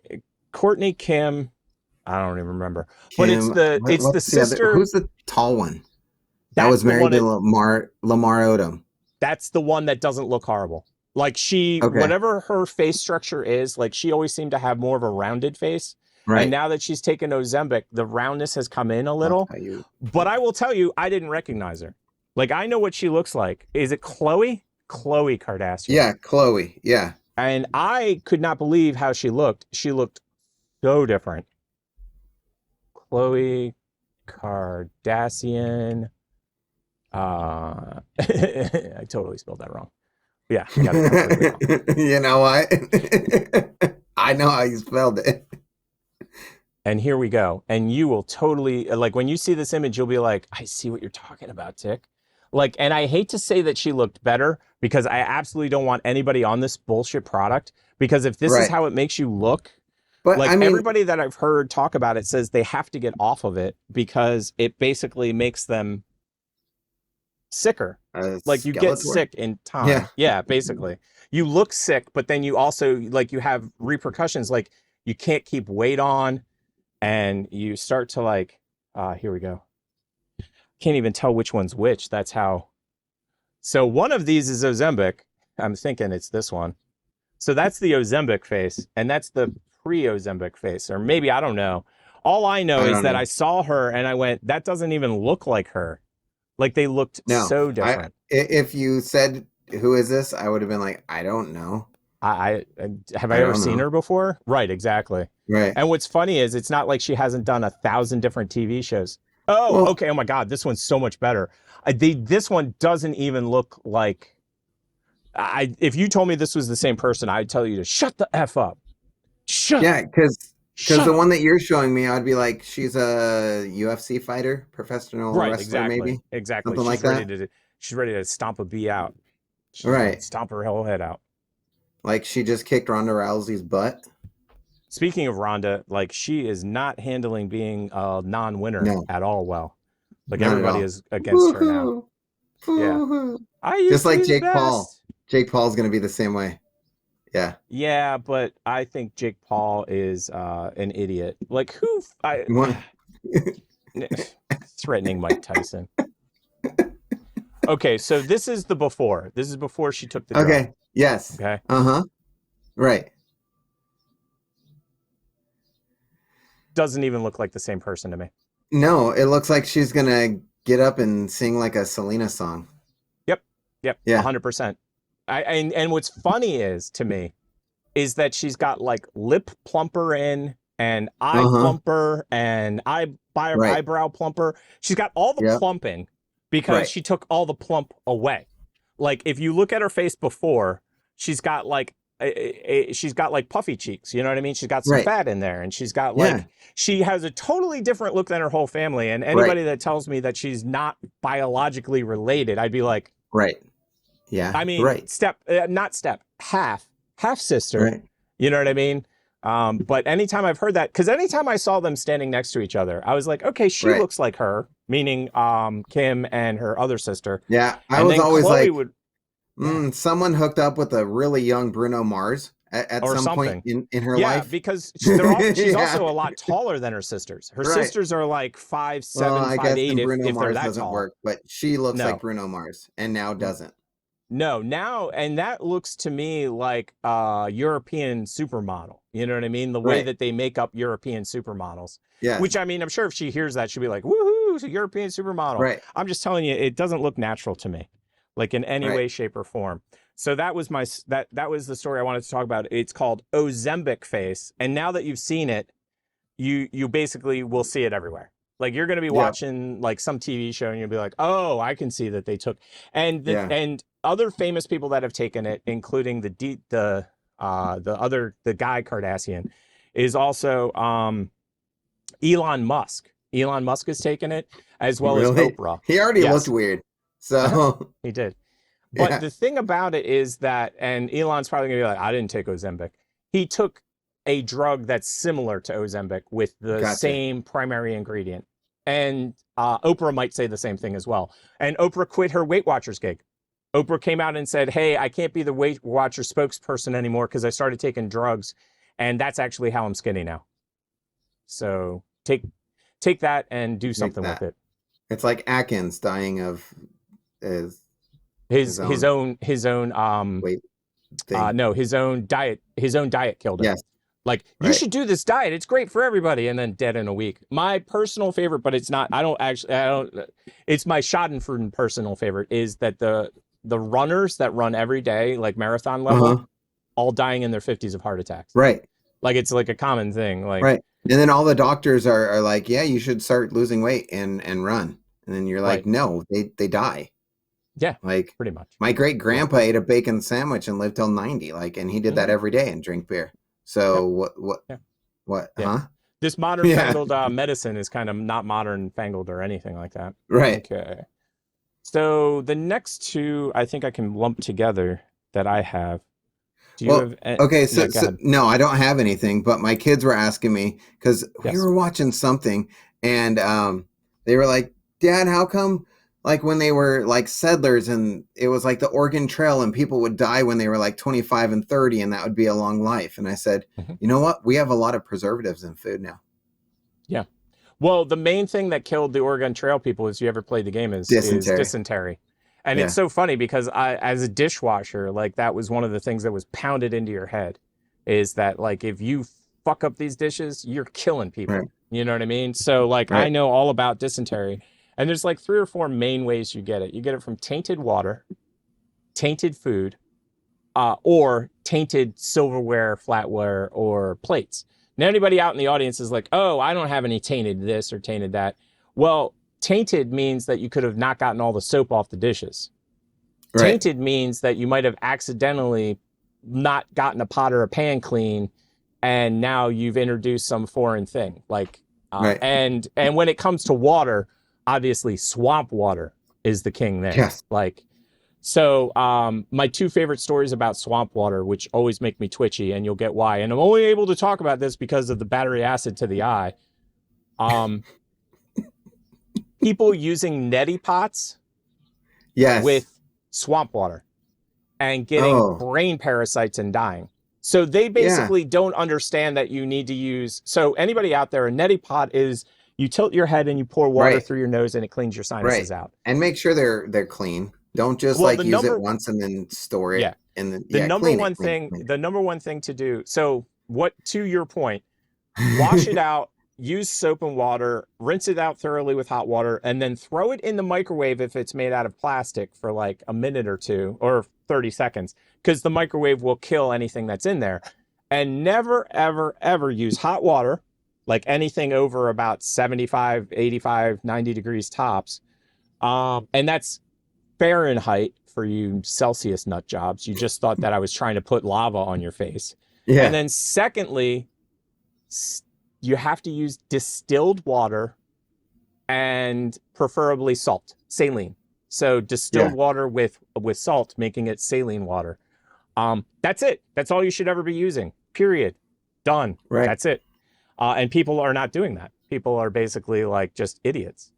Courtney, Kim. I don't even remember. But Kim, it's the sister. Who's the tall one? That was married to Lamar Odom. That's the one that doesn't look horrible. Like whatever her face structure is, like she always seemed to have more of a rounded face. Right. And now that she's taken Ozempic, the roundness has come in a little. But I will tell you, I didn't recognize her. Like, I know what she looks like. Is it Khloe? Khloe Kardashian. Yeah, Khloe. Yeah. And I could not believe how she looked. She looked so different. Khloe Kardashian. I totally spelled that wrong. Yeah. I got it completely wrong. You know what? I know how you spelled it. And here we go. And you will totally, like, when you see this image, you'll be like, I see what you're talking about, Tick. Like, and I hate to say that she looked better because I absolutely don't want anybody on this bullshit product, because if this is how it makes you look, but like, I mean, everybody that I've heard talk about it says they have to get off of it because it basically makes them sicker. Like, you get sick in time. Yeah, basically. You look sick, but then you also, like, you have repercussions. Like, you can't keep weight on, and you start to, like, here we go. Can't even tell which one's which. That's how. So one of these is Ozempic. I'm thinking it's this one. So that's the Ozempic face, and that's the pre-Ozempic face, or maybe, I don't know. All I know is that I saw her and I went, that doesn't even look like her. Like, they looked so different. If you said, who is this? I would have been like, I don't know. Have I ever seen her before? Right, exactly. Right. And what's funny is it's not like she hasn't done 1,000 different TV shows. Oh, well, okay. Oh my God, this one's so much better. This one doesn't even look like. If you told me this was the same person, I'd tell you to shut the F up. Yeah, because the one that you're showing me, I'd be like, she's a UFC fighter, professional wrestler, maybe. Exactly. Something like that. She's ready to stomp a bee out. Right. Stomp her whole head out. Like, she just kicked Ronda Rousey's butt. Speaking of Rhonda, like she is not handling being a non-winner No, at all well. Like not at everybody all. is against her now. Woohoo! Yeah. Woohoo! I used Just to like be the Jake Paul. best. Jake Paul's gonna be the same way. Yeah. Yeah, but I think Jake Paul is an idiot. Like What? threatening Mike Tyson. Okay, so this is the before. This is before she took the drug. Okay. Yes. Okay. Right. Doesn't even look like the same person to me. No, it looks like she's gonna get up and sing like a Selena song. Yep. Yeah. 100%. And what's funny is to me is that she's got like lip plumper in and eye plumper and eyebrow plumper. She's got all the plumping because she took all the plump away. Like if you look at her face before, she's got like puffy cheeks. You know what I mean? She's got some fat in there, and she's got like she has a totally different look than her whole family. And anybody that tells me that she's not biologically related, I'd be like, yeah. I mean, half sister. Right. You know what I mean? But anytime I've heard that, because anytime I saw them standing next to each other, I was like, okay, she looks like her, meaning Kim and her other sister. Yeah, I was always like, someone hooked up with a really young Bruno Mars at some point in her life. Yeah, because she's also a lot taller than her sisters. Her sisters are like 5'7", 5'8", Bruno if Mars they're that doesn't tall. work, but she looks like Bruno Mars, and now doesn't. No, now, and that looks to me like a European supermodel. You know what I mean? The way that they make up European supermodels. Yeah. Which, I mean, I'm sure if she hears that, she'll be like, woohoo, it's a European supermodel. Right. I'm just telling you, it doesn't look natural to me, like in any way, shape, or form. So that was that was the story I wanted to talk about. It's called Ozempic face. And now that you've seen it, you basically will see it everywhere. Like you're going to be watching like some TV show and you'll be like, oh, I can see that they took, and other famous people that have taken it, including the guy Kardashian, is also Elon Musk. Elon Musk has taken it, as well as Oprah. He already looked weird, so he did. But the thing about it is that, and Elon's probably gonna be like, I didn't take Ozempic. He took a drug that's similar to Ozempic with the same primary ingredient. And Oprah might say the same thing as well. And Oprah quit her Weight Watchers gig. Oprah came out and said, hey, I can't be the Weight Watchers spokesperson anymore because I started taking drugs. And that's actually how I'm skinny now. So take that and do something with it. It's like Atkins dying of his own weight thing. No, his own diet killed him. Yes. Like, you should do this diet. It's great for everybody. And then dead in a week. My personal favorite, but it's not, it's my Schadenfreude personal favorite, is that the runners that run every day, like marathon level, all dying in their 50s of heart attacks. Right. Like, it's like a common thing. Like, right. And then all the doctors are like, yeah, you should start losing weight and run. And then you're like, no, they die. Yeah, like pretty much. My great grandpa ate a bacon sandwich and lived till 90. Like, and he did that every day and drink beer. So what? Huh? This modern fangled medicine is kind of not modern fangled or anything like that. Right. Okay. So the next two, I think I can lump together that I have. Do you have? Okay. So no, I don't have anything, but my kids were asking me because we were watching something and they were like, Dad, how come? Like when they were like settlers and it was like the Oregon Trail and people would die when they were like 25 and 30 and that would be a long life. And I said, you know what? We have a lot of preservatives in food now. Yeah. Well, the main thing that killed the Oregon Trail people, is you ever played the game, is dysentery. And it's so funny because as a dishwasher, like that was one of the things that was pounded into your head, is that like, if you fuck up these dishes, you're killing people. Right. You know what I mean? So like, I know all about dysentery. And there's like 3 or 4 main ways you get it. You get it from tainted water, tainted food, or tainted silverware, flatware, or plates. Now, anybody out in the audience is like, oh, I don't have any tainted this or tainted that. Well, tainted means that you could have not gotten all the soap off the dishes. Right. Tainted means that you might have accidentally not gotten a pot or a pan clean, and now you've introduced some foreign thing. Like, and when it comes to water, obviously swamp water is the king there. Yes. Like, So my two favorite stories about swamp water, which always make me twitchy, and you'll get why. And I'm only able to talk about this because of the battery acid to the eye. People using neti pots Yes. with swamp water and getting brain parasites and dying. So they basically don't understand that you need to use. So anybody out there, a neti pot is you tilt your head and you pour water through your nose and it cleans your sinuses out. And make sure they're clean. Don't just use it once and then store it. Yeah. And the number one thing to do. So to your point, wash it out, use soap and water, rinse it out thoroughly with hot water, and then throw it in the microwave if it's made out of plastic for like a minute or two or 30 seconds, because the microwave will kill anything that's in there. And never, ever, ever use hot water, like anything over about 75, 85, 90 degrees tops. And that's Fahrenheit for you Celsius nut jobs. You just thought that I was trying to put lava on your face. Yeah. And then secondly, you have to use distilled water and preferably saline. So distilled water with salt, making it saline water. That's it. That's all you should ever be using. Period. Done. Right. That's it. And people are not doing that. People are basically like just idiots.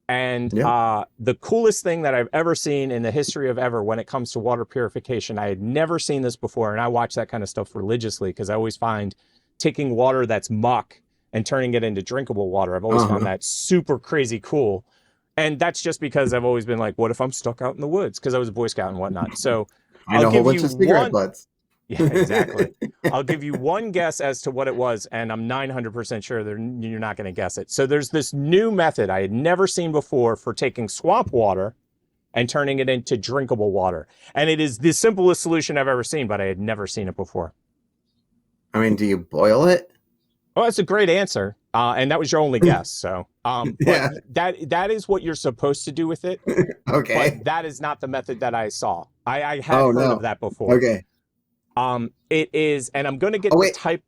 And the coolest thing that I've ever seen in the history of ever when it comes to water purification, I had never seen this before. And I watch that kind of stuff religiously because I always find taking water that's muck and turning it into drinkable water. I've always found that super crazy cool. And that's just because I've always been like, what if I'm stuck out in the woods? Because I was a Boy Scout and whatnot. So I'll give you cigarette butts. Yeah, exactly. I'll give you one guess as to what it was, and I'm 900% sure that you're not going to guess it. So there's this new method I had never seen before for taking swamp water and turning it into drinkable water. And it is the simplest solution I've ever seen, but I had never seen it before. I mean, do you boil it? Well, that's a great answer. And that was your only guess. So but that is what you're supposed to do with it. Okay. But that is not the method that I saw. I had heard of that before. Okay. It is, and I'm going to get the type.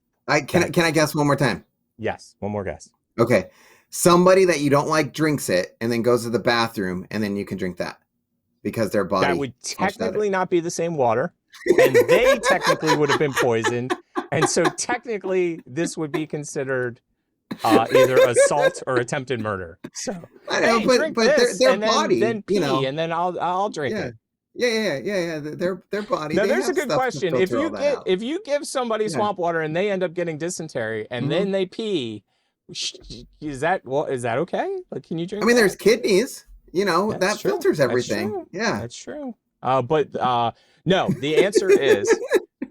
Can I guess one more time? Yes. One more guess. Okay. Somebody that you don't like drinks it and then goes to the bathroom and then you can drink that because their body. That would technically not be the same water. And they technically would have been poisoned. And so technically this would be considered either assault or attempted murder. So I know, hey, but their body, then pee, and then I'll drink it. Yeah. Their body. Now there's a good question. If you give somebody swamp water and they end up getting dysentery and then they pee, is that okay? Like, can you drink? I mean, that? There's kidneys. That's that true. filters everything. That's true. But no, the answer is,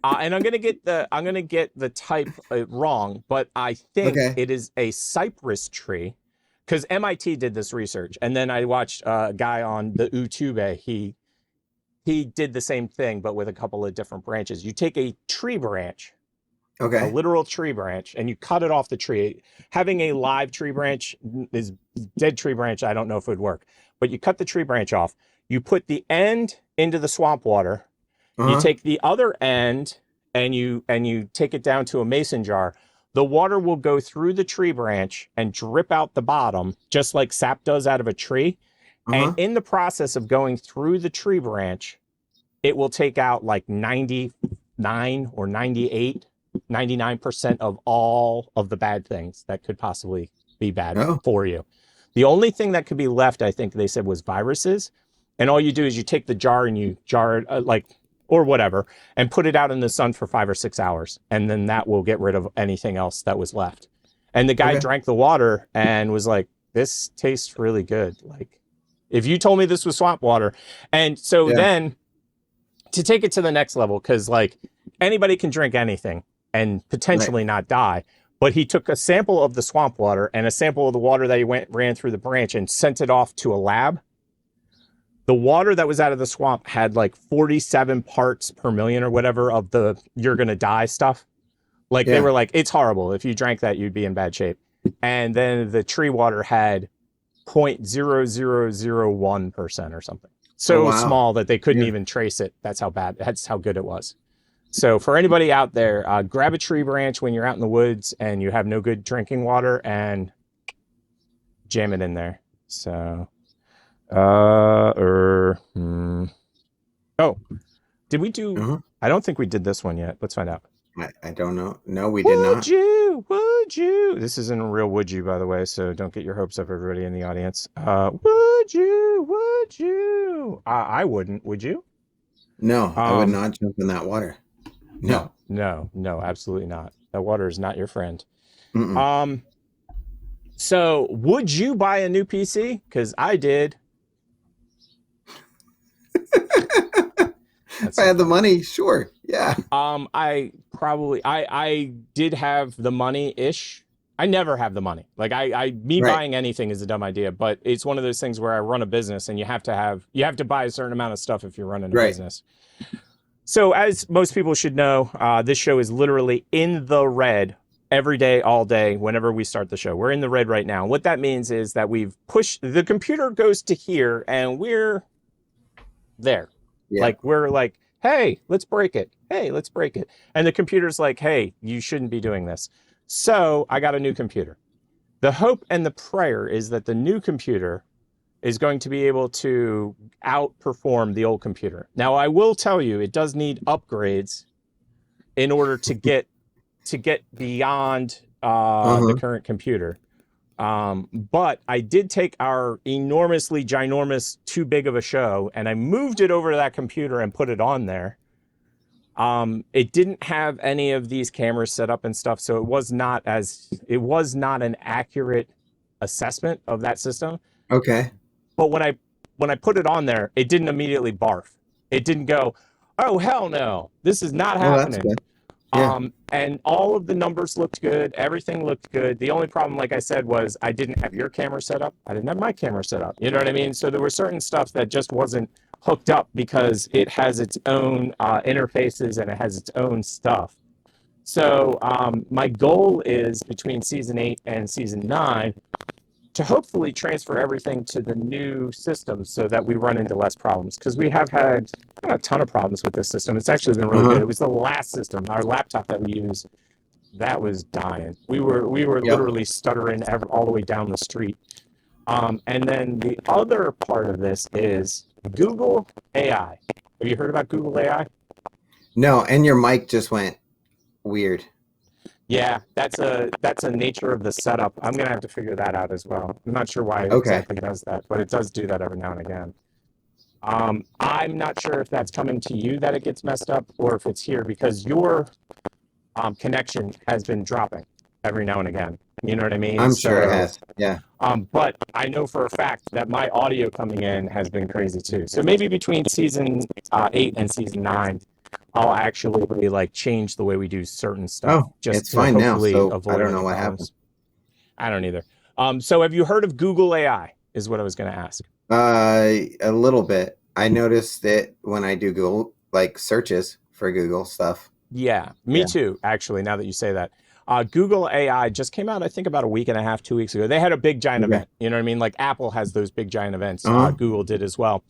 and I'm gonna get the type wrong, but I think it is a cypress tree, because MIT did this research, and then I watched a guy on the YouTube. He did the same thing, but with a couple of different branches. You take a tree branch, a literal tree branch, and you cut it off the tree. Having a live tree branch is dead tree branch. I don't know if it would work, but you cut the tree branch off. You put the end into the swamp water. You take the other end and you take it down to a mason jar. The water will go through the tree branch and drip out the bottom, just like sap does out of a tree. And in the process of going through the tree branch, it will take out like 99 or 99% of all of the bad things that could possibly be bad for you. The only thing that could be left, I think they said, was viruses. And all you do is you take the jar and you jar it or whatever, and put it out in the sun for 5 or 6 hours. And then that will get rid of anything else that was left. And the guy drank the water and was like, this tastes really good. Like, if you told me this was swamp water. And so then to take it to the next level, because like anybody can drink anything and potentially not die. But he took a sample of the swamp water and a sample of the water that he ran through the branch and sent it off to a lab. The water that was out of the swamp had like 47 parts per million or whatever of the you're going to die stuff. Like they were like, it's horrible. If you drank that, you'd be in bad shape. And then the tree water had 0.0001% or something. So small that they couldn't even trace it. That's how good it was. So for anybody out there, grab a tree branch when you're out in the woods and you have no good drinking water and jam it in there. So, Oh, did we do? Uh-huh. I don't think we did this one yet. Let's find out. I don't know. No, we did not. Would you? This isn't a real would you, by the way, so don't get your hopes up, everybody in the audience. Would you? I wouldn't. Would you? No, I would not jump in that water. No. No, absolutely not. That water is not your friend. Mm-mm. So would you buy a new PC? Because I did. If I had the money, sure. Yeah. I did have the money-ish. I never have the money. Like Right. buying anything is a dumb idea, but it's one of those things where I run a business and you have to buy a certain amount of stuff if you're running a Right. business. So as most people should know, this show is literally in the red every day, all day, whenever we start the show. We're in the red right now. What that means is that we've pushed, the computer goes to here and we're there. Yeah. Like we're like, hey, let's break it. Hey, let's break it. And the computer's like, hey, you shouldn't be doing this. So I got a new computer. The hope and the prayer is that the new computer is going to be able to outperform the old computer. Now, I will tell you, it does need upgrades in order to get beyond the current computer. But I did take our enormously ginormous, too big of a show, and I moved it over to that computer and put it on there. It didn't have any of these cameras set up and stuff, so it was not an accurate assessment of that system. Okay. But when I put it on there, it didn't immediately barf. It didn't go, oh hell no, this is not Well, that's happening. good. Yeah. And all of the numbers looked good. Everything looked good. The only problem, like I said, was I didn't have your camera set up. I didn't have my camera set up. You know what I mean? So there were certain stuff that just wasn't hooked up because it has its own interfaces and it has its own stuff. So my goal is between season 8 and season 9 to hopefully transfer everything to the new system so that we run into less problems, because we have had a ton of problems with this system. It's actually been really good. It was the last system, our laptop that we used, that was dying. We were literally stuttering all the way down the street. And then the other part of this is Google AI. Have you heard about Google AI? No, and your mic just went weird. Yeah, that's a nature of the setup. I'm gonna have to figure that out as well. I'm not sure why it Okay. exactly does that, but it does do that every now and again. I'm not sure if that's coming to you that it gets messed up, or if it's here because your connection has been dropping every now and again. You know what I mean? I'm sure it So, has. Yeah. But I know for a fact that my audio coming in has been crazy too. So maybe between season 8 and season 9, I'll actually like change the way we do certain stuff. Oh, it's fine now. So I don't know what happened. I don't either. So have you heard of Google AI? Is what I was going to ask. A little bit. I noticed it when I do Google, like searches for Google stuff. Yeah, me too, actually, now that you say that. Google AI just came out, I think, about a week and a half, 2 weeks ago. They had a big, giant event. You know what I mean? Like Apple has those big, giant events. Google did as well.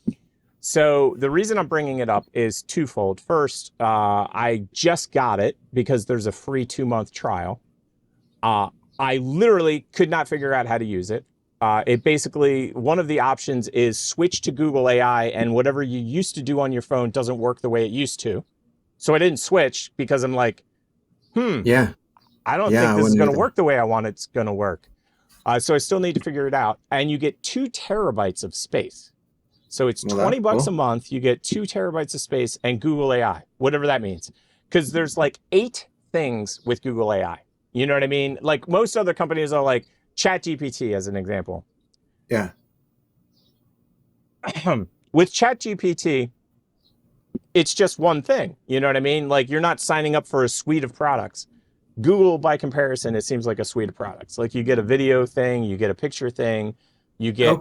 So the reason I'm bringing it up is twofold. First, I just got it because there's a free 2-month trial. I literally could not figure out how to use it. It basically, one of the options is switch to Google AI, and whatever you used to do on your phone doesn't work the way it used to. So I didn't switch because I'm like, Yeah. I don't think this is going to work the way I want it's going to work. So I still need to figure it out. And you get 2 terabytes of space. So it's $20 a month. You get 2 terabytes of space and Google AI, whatever that means. Because there's like 8 things with Google AI. You know what I mean? Like most other companies are like ChatGPT as an example. Yeah. With ChatGPT, it's just one thing. You know what I mean? Like you're not signing up for a suite of products. Google, by comparison, it seems like a suite of products. Like you get a video thing, you get a picture thing, you get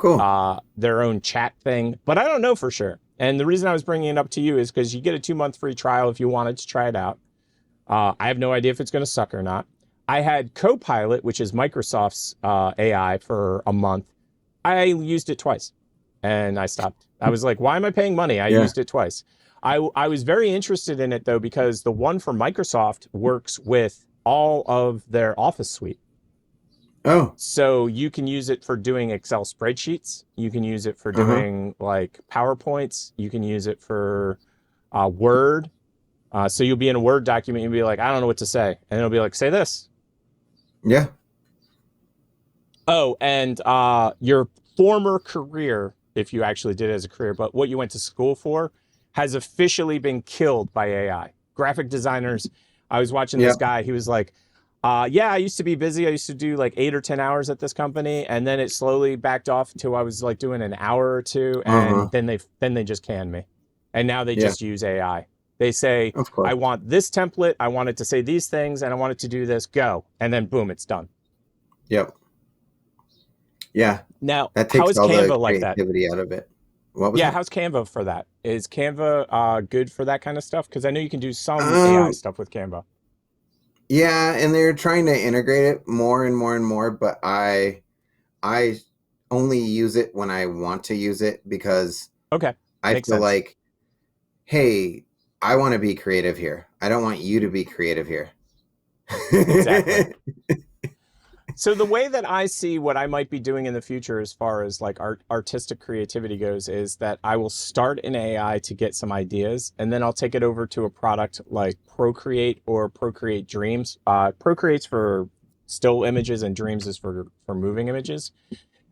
their own chat thing, but I don't know for sure. And the reason I was bringing it up to you is because you get a 2-month free trial if you wanted to try it out. I have no idea if it's going to suck or not. I had Copilot, which is Microsoft's AI, for a month. I used it twice and I stopped. I was like, why am I paying money? I used it twice. I was very interested in it, though, because the one for Microsoft works with all of their Office suite. Oh. So you can use it for doing Excel spreadsheets. You can use it for doing like PowerPoints. You can use it for Word. So you'll be in a Word document, you'll be like, I don't know what to say. And it'll be like, say this. Yeah. Oh, and your former career, if you actually did it as a career, but what you went to school for, has officially been killed by AI. Graphic designers, I was watching this guy, he was like, yeah, I used to be busy. I used to do like 8 or 10 hours at this company, and then it slowly backed off until I was like doing an hour or two, and then they just canned me. And now they just use AI. They say, Of course. I want this template, I want it to say these things, and I want it to do this, go. And then boom, it's done. Yep. Yeah. Now, That takes how is all Canva the like that? creativity out of it. What was that? How's Canva for that? Is Canva good for that kind of stuff? Because I know you can do some AI stuff with Canva. Yeah, and they're trying to integrate it more and more and more, but I only use it when I want to use it because I Makes feel sense. like, hey, I want to be creative here. I don't want you to be creative here. Exactly. So the way that I see what I might be doing in the future as far as like artistic creativity goes is that I will start in AI to get some ideas, and then I'll take it over to a product like Procreate or Procreate Dreams. Procreate's for still images and Dreams is for moving images,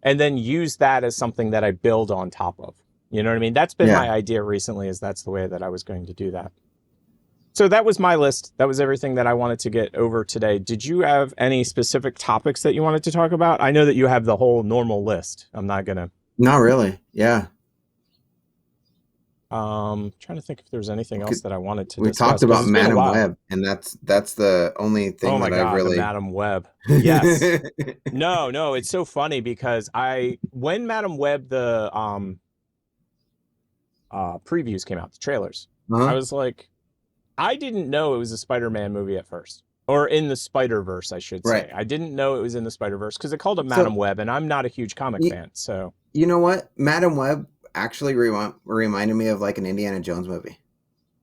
and then use that as something that I build on top of. You know what I mean? That's been my idea recently, is that's the way that I was going to do that. So that was my list. That was everything that I wanted to get over today. Did you have any specific topics that you wanted to talk about? I know that you have the whole normal list. I'm not going to... Not really. Yeah. Trying to think if there's anything else that I wanted to We discuss. talked about Madam Web, and that's the only thing oh my that God, I really... the Madam Web. Yes. No, it's so funny because when Madam Web, the previews came out, the trailers, I was like, I didn't know it was a Spider-Man movie at first, or in the Spider-Verse, I should say. Right. I didn't know it was in the Spider-Verse because it called it Madam Web, and I'm not a huge comic fan. So you know what, Madam Web actually reminded me of like an Indiana Jones movie.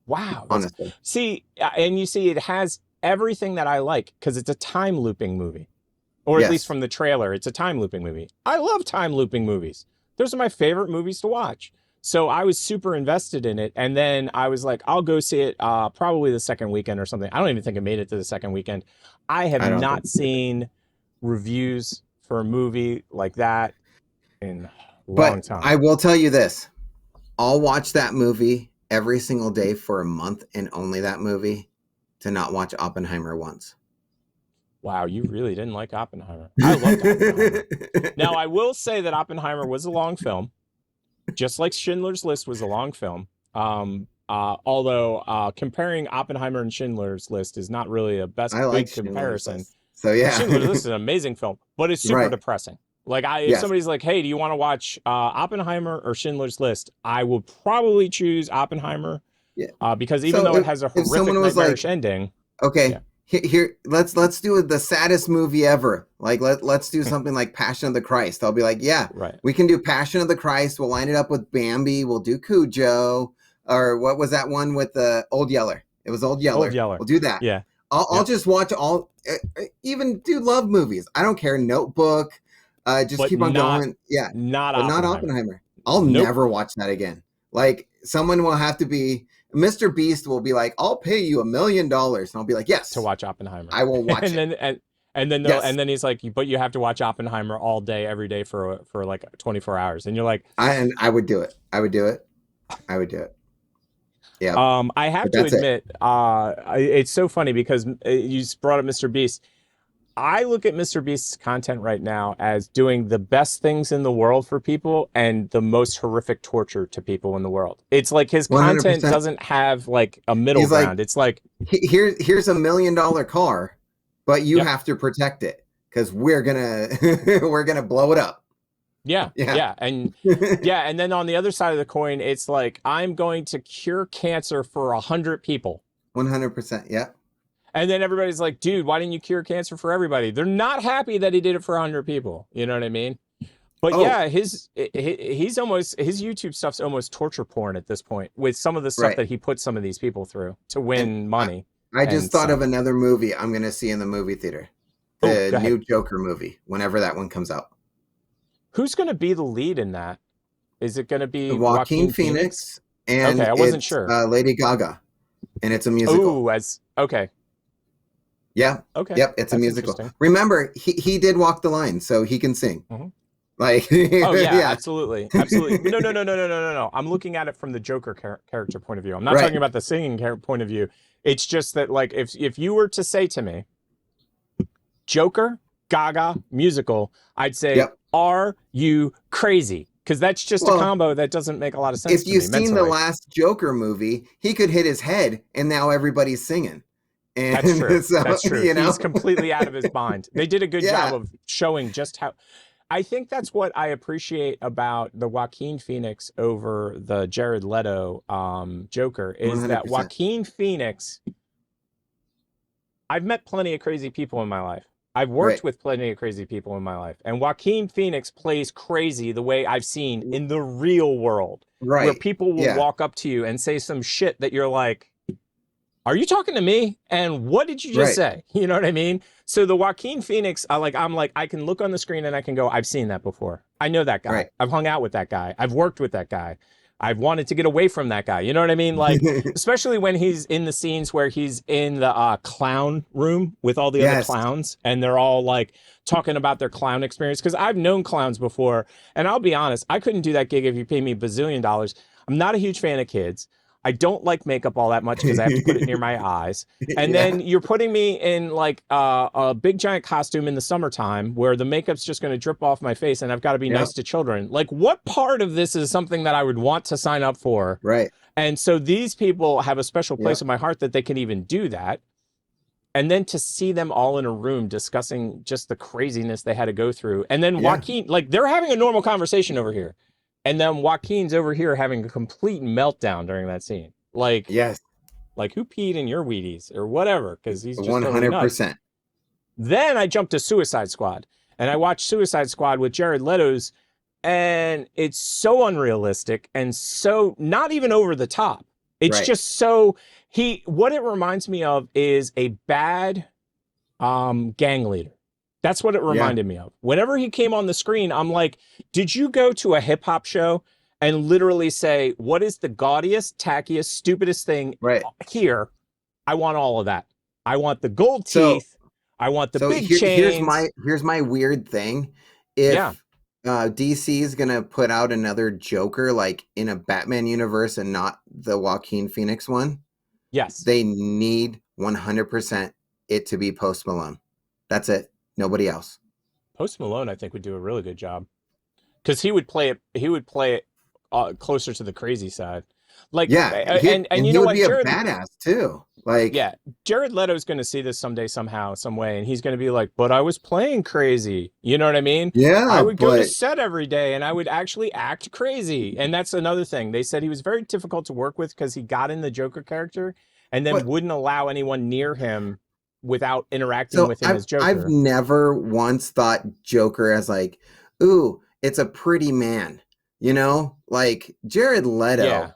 Wow. Honestly, see, and you see, it has everything that I like because it's a time looping movie, or at least from the trailer, it's a time looping movie. I love time looping movies. Those are my favorite movies to watch. So I was super invested in it. And then I was like, I'll go see it probably the second weekend or something. I don't even think it made it to the second weekend. I have not seen reviews for a movie like that in a long time. I will tell you this. I'll watch that movie every single day for a month, and only that movie, to not watch Oppenheimer once. Wow, you really didn't like Oppenheimer. I loved Oppenheimer. Now, I will say that Oppenheimer was a long film. Just like Schindler's List was a long film. Although comparing Oppenheimer and Schindler's List is not really a best big comparison. So yeah, Schindler's List is an amazing film, but it's super depressing. Like if somebody's like, hey, do you want to watch Oppenheimer or Schindler's List? I will probably choose Oppenheimer. Because even though it has a horrific nightmarish ending. Okay. Yeah. Here, let's do the saddest movie ever. Like let's do something like Passion of the Christ. I'll be like, we can do Passion of the Christ. We'll line it up with Bambi. We'll do Cujo, or what was that one with the Old Yeller? It was Old Yeller. We'll do that. Yeah. I'll just watch even do love movies. I don't care. Notebook. Just keep on going. Yeah. Not Oppenheimer. I'll never watch that again. Like someone will have to be. Mr. Beast will be like, I'll pay you $1 million. And I'll be like, yes. To watch Oppenheimer. I will watch it. And then he's like, but you have to watch Oppenheimer all day, every day for like 24 hours. And you're like, I would do it. I would do it. Yeah. I have to admit, it's so funny because you brought up Mr. Beast. I look at Mr. Beast's content right now as doing the best things in the world for people and the most horrific torture to people in the world. It's like his content 100%. Doesn't have like a middle ground. It's like, here's $1 million car, but you have to protect it because we're gonna blow it up. Yeah. And and then on the other side of the coin, it's like, I'm going to cure cancer for 100 people. 100%. Yeah. And then everybody's like, dude, why didn't you cure cancer for everybody? They're not happy that he did it for 100 people. You know what I mean? But his YouTube stuff's almost torture porn at this point with some of the stuff that he puts some of these people through to win money. I just thought of another movie I'm going to see in the movie theater. The new Joker movie, whenever that one comes out. Who's going to be the lead in that? Is it going to be Joaquin Phoenix? and Okay, I wasn't it's sure. Lady Gaga, and it's a musical. Oh, okay. Yeah. Okay. Yep, it's a That's musical. interesting. Remember, he did walk the line, so he can sing. Mhm. Like, Oh yeah, yeah, absolutely. No. I'm looking at it from the Joker character point of view. I'm not right. talking about the singing point of view. It's just that, like, if you were to say to me, Joker, Gaga, musical, I'd say, Yep. are you crazy? Because that's just a Well, combo that doesn't make a lot of sense if to you've me seen the mentally. last Joker movie, he could hit his head, and now everybody's singing. That's true. And so, That's true. you know, He's completely out of his mind. They did a good job yeah, of showing just how. I think that's what I appreciate about the Joaquin Phoenix over the Jared Leto Joker is that 100%. Joaquin Phoenix. I've met plenty of crazy people in my life. I've worked Right. with plenty of crazy people in my life. And Joaquin Phoenix plays crazy the way I've seen in the real world, where Right. people will Yeah. walk up to you and say some shit that you're like, are you talking to me? And what did you just say? You know what I mean? So the Joaquin Phoenix, I'm like, I can look on the screen and I can go, I've seen that before. I know that guy. Right. I've hung out with that guy. I've worked with that guy. I've wanted to get away from that guy. You know what I mean? Like, especially when he's in the scenes where he's in the clown room with all the other Yes. clowns and they're all like talking about their clown experience. Because I've known clowns before. And I'll be honest, I couldn't do that gig if you paid me $1 bazillion. I'm not a huge fan of kids. I don't like makeup all that much because I have to put it near my eyes. And Yeah. then you're putting me in like a big giant costume in the summertime where the makeup's just going to drip off my face and I've got to be Yep. nice to children. Like, what part of this is something that I would want to sign up for? Right. And so these people have a special place Yep. in my heart that they can even do that. And then to see them all in a room discussing just the craziness they had to go through. And then Yeah. Joaquin, like, they're having a normal conversation over here. And then Joaquin's over here having a complete meltdown during that scene. Like, Yes. like, who peed in your Wheaties or whatever? Because he's just totally nuts. 100%. Then I jumped to Suicide Squad. And I watched Suicide Squad with Jared Leto's. And it's so unrealistic and so not even over the top. It's Right. just so what it reminds me of is a bad gang leader. That's what it reminded me of. Whenever he came on the screen, I'm like, did you go to a hip hop show and literally say, what is the gaudiest, tackiest, stupidest thing Right. here? I want all of that. I want the gold So- teeth. I want the So big chains. here's my weird thing. If Yeah. DC is gonna put out another Joker like in a Batman universe and not the Joaquin Phoenix one, Yes. they need 100% it to be Post Malone. That's it. Nobody else. Post Malone, I think, would do a really good job because he would play it. He would play it closer to the crazy side. Like, Yeah, and you he know would what, be Jared, a badass too. Like, yeah, Jared Leto's going to see this someday, somehow, some way, and he's going to be like, "But I was playing crazy." You know what I mean? yeah, I would go to but set every day, and I would actually act crazy. And that's another thing. They said he was very difficult to work with because he got in the Joker character and then But- wouldn't allow anyone near him without interacting so with him as Joker. I've never once thought Joker as like, ooh, it's a pretty man. You know, like Jared Leto. Yeah,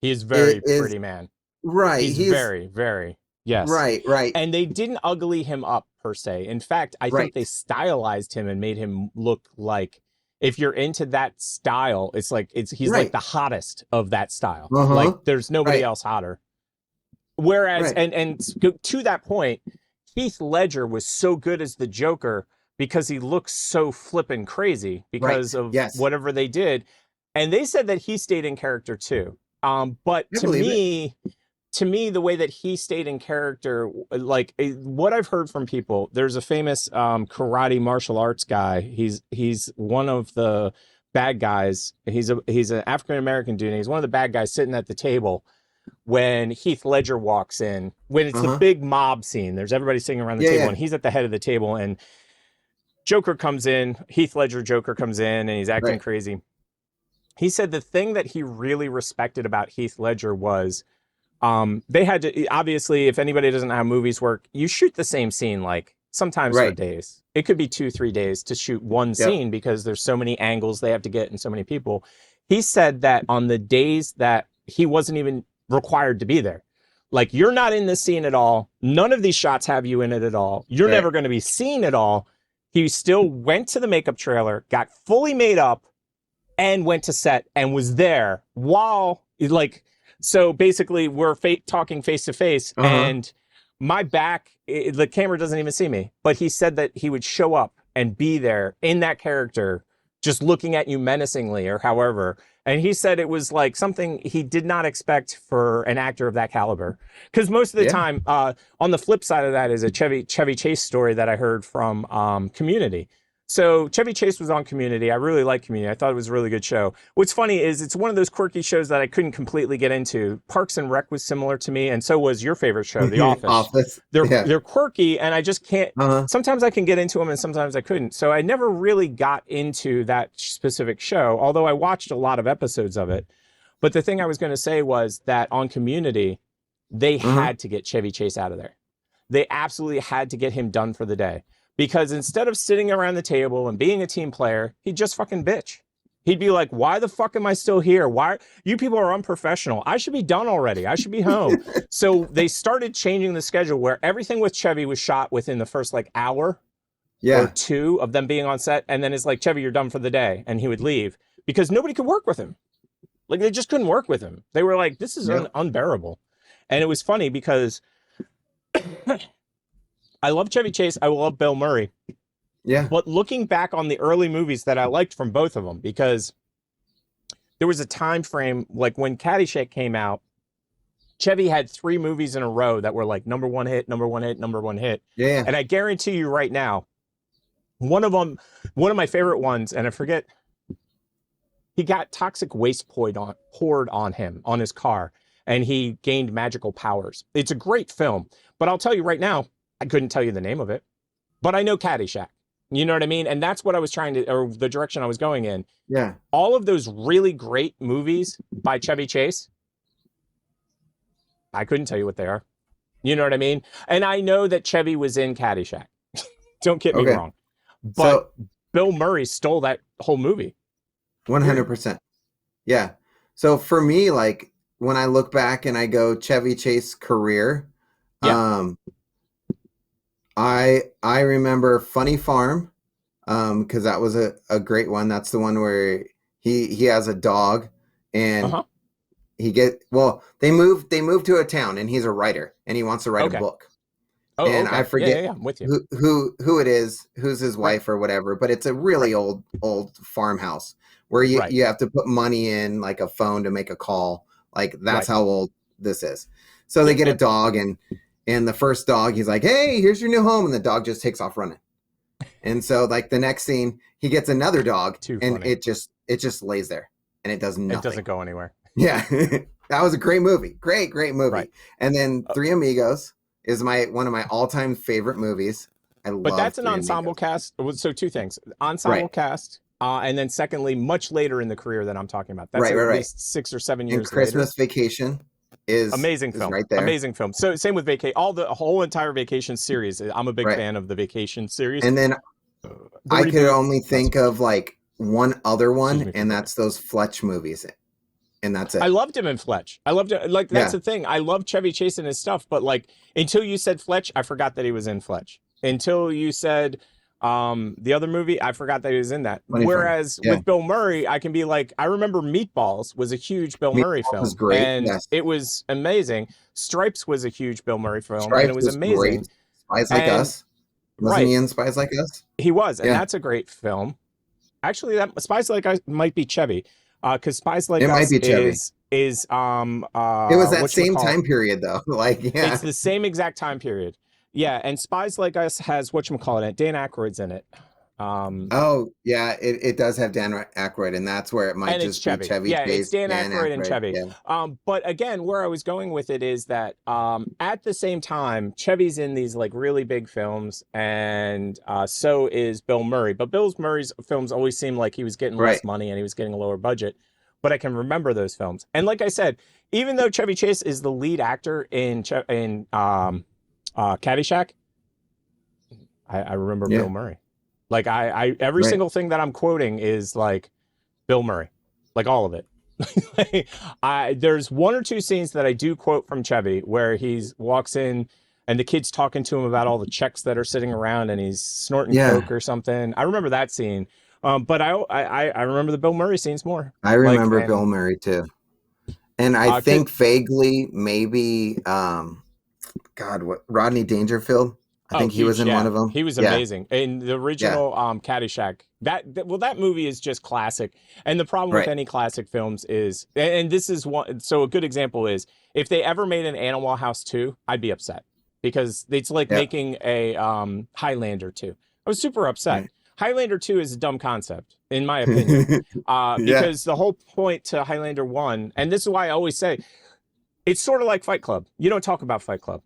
he is very is- pretty man. Right. He's very, very, yes. right. And they didn't ugly him up per se. In fact, I Right. think they stylized him and made him look like, if you're into that style, it's like he's Right. like the hottest of that style. Uh-huh. Like there's nobody Right. else hotter. Whereas, Right. and to that point, Heath Ledger was so good as the Joker because he looks so flippin' crazy because of Yes. whatever they did. And they said that he stayed in character too. But I to believe me, the way that he stayed in character, like what I've heard from people, there's a famous karate martial arts guy. He's one of the bad guys. He's an African American dude. And he's one of the bad guys sitting at the table when Heath Ledger walks in. When it's the big mob scene, there's everybody sitting around the Yeah, table, yeah. and he's at the head of the table. And Joker comes in. Heath Ledger Joker comes in, and he's acting Right. crazy. He said the thing that he really respected about Heath Ledger was they had to, obviously, if anybody doesn't know how movies work, you shoot the same scene like sometimes for Right. days. It could be 2-3 days to shoot one scene because there's so many angles they have to get and so many people. He said that on the days that he wasn't even required to be there, like, you're not in this scene at all. None of these shots have you in it at all. You're Right. never going to be seen at all. He still went to the makeup trailer, got fully made up, and went to set and was there while, like, So basically, we're talking face to face, Uh-huh. and my back, the camera doesn't even see me. But he said that he would show up and be there in that character, just looking at you menacingly or however. And he said it was like something he did not expect for an actor of that caliber. Because most of the time, on the flip side of that is a Chevy Chase story that I heard from Community. So Chevy Chase was on Community. I really like Community. I thought it was a really good show. What's funny is it's one of those quirky shows that I couldn't completely get into. Parks and Rec was similar to me, and so was your favorite show, The Office. They're quirky, and I just can't. Sometimes I can get into them, and sometimes I couldn't. So I never really got into that specific show, although I watched a lot of episodes of it. But the thing I was going to say was that on Community, they had to get Chevy Chase out of there. They absolutely had to get him done for the day. Because instead of sitting around the table and being a team player, he'd just fucking bitch. He'd be like, why the fuck am I still here? Why? You people are unprofessional. I should be done already. I should be home. So they started changing the schedule where everything with Chevy was shot within the first like hour or two of them being on set. And then it's like, Chevy, you're done for the day. And he would leave because nobody could work with him. Like they just couldn't work with him. They were like, this is unbearable. And it was funny because I love Chevy Chase. I love Bill Murray. Yeah. But looking back on the early movies that I liked from both of them, because there was a time frame, like when Caddyshack came out, Chevy had 3 movies in a row that were like number one hit, number one hit, number one hit. Yeah. And I guarantee you right now, one of my favorite ones, and I forget, he got toxic waste poured on him, on his car, and he gained magical powers. It's a great film, but I'll tell you right now, I couldn't tell you the name of it, but I know Caddyshack. You know what I mean? And that's what I was trying to, or the direction I was going in. Yeah. All of those really great movies by Chevy Chase, I couldn't tell you what they are. You know what I mean? And I know that Chevy was in Caddyshack. Don't get me wrong. But Bill Murray stole that whole movie. 100%. Yeah. So for me, like when I look back and I go Chevy Chase career, I remember Funny Farm, because that was a great one. That's the one where he has a dog and they move to a town and he's a writer and he wants to write a book. And I forget I'm with you. who it is, who's his wife or whatever, but it's a really old farmhouse where you have to put money in like a phone to make a call. Like that's how old this is. So they get a dog and the first dog, he's like, hey, here's your new home. And the dog just takes off running. And so like the next scene, he gets another dog it just lays there and it does nothing. It doesn't go anywhere. Yeah. That was a great movie. Great movie. Right. And then Three Amigos is one of my all-time favorite movies. But that's an ensemble cast. So 2 things. Ensemble cast. And then secondly, much later in the career that I'm talking about. That's at least 6 or 7 years later. Christmas Vacation is amazing film. Right there. Amazing film. So same with the whole entire Vacation series. I'm a big fan of the Vacation series. And then I could only think of like one other one, and that's those Fletch movies. And that's it. I loved him in Fletch. I loved it. Like that's the thing. I love Chevy Chase and his stuff, but like until you said Fletch, I forgot that he was in Fletch. Until you said the other movie, I forgot that he was in that. Whereas with Bill Murray, I can be like, I remember Meatballs was a huge Bill Murray film. Was great. And it was amazing. Stripes was a huge Bill Murray film. And it was amazing. Great. Spies Like Us. Wasn't he in Spies Like Us? He was, and that's a great film. Actually, that Spies Like Us might be Chevy. Because Spies Like Us is it was that same time period though. Like it's the same exact time period. Yeah, and Spies Like Us has whatchamacallit, Dan Aykroyd's in it. It does have Dan Aykroyd, and that's where it might just be Chevy. Yeah, Chase, it's Dan Aykroyd and Chevy. Yeah. But again, where I was going with it is that at the same time, Chevy's in these like really big films, and so is Bill Murray. But Bill Murray's films always seemed like he was getting less money and he was getting a lower budget. But I can remember those films. And like I said, even though Chevy Chase is the lead actor in Caddyshack, I remember Bill Murray. Like every single thing that I'm quoting is like Bill Murray, like all of it. There's 1 or 2 scenes that I do quote from Chevy where he walks in and the kid's talking to him about all the checks that are sitting around and he's snorting coke or something. I remember that scene. But I remember the Bill Murray scenes more. I remember Bill Murray too. And I Could- think vaguely maybe God, what Rodney Dangerfield? I think he was huge, in yeah. one of them. He was Yeah, amazing in the original Caddyshack. That movie is just classic. And the problem with right. any classic films is, and this is one. So a good example is if they ever made an Animal House 2, I'd be upset because it's like Yeah. making a Highlander 2. I was super upset. Right. Highlander 2 is a dumb concept, in my opinion, because the whole point to Highlander 1, and this is why I always say, it's sort of like Fight Club. You don't talk about Fight Club.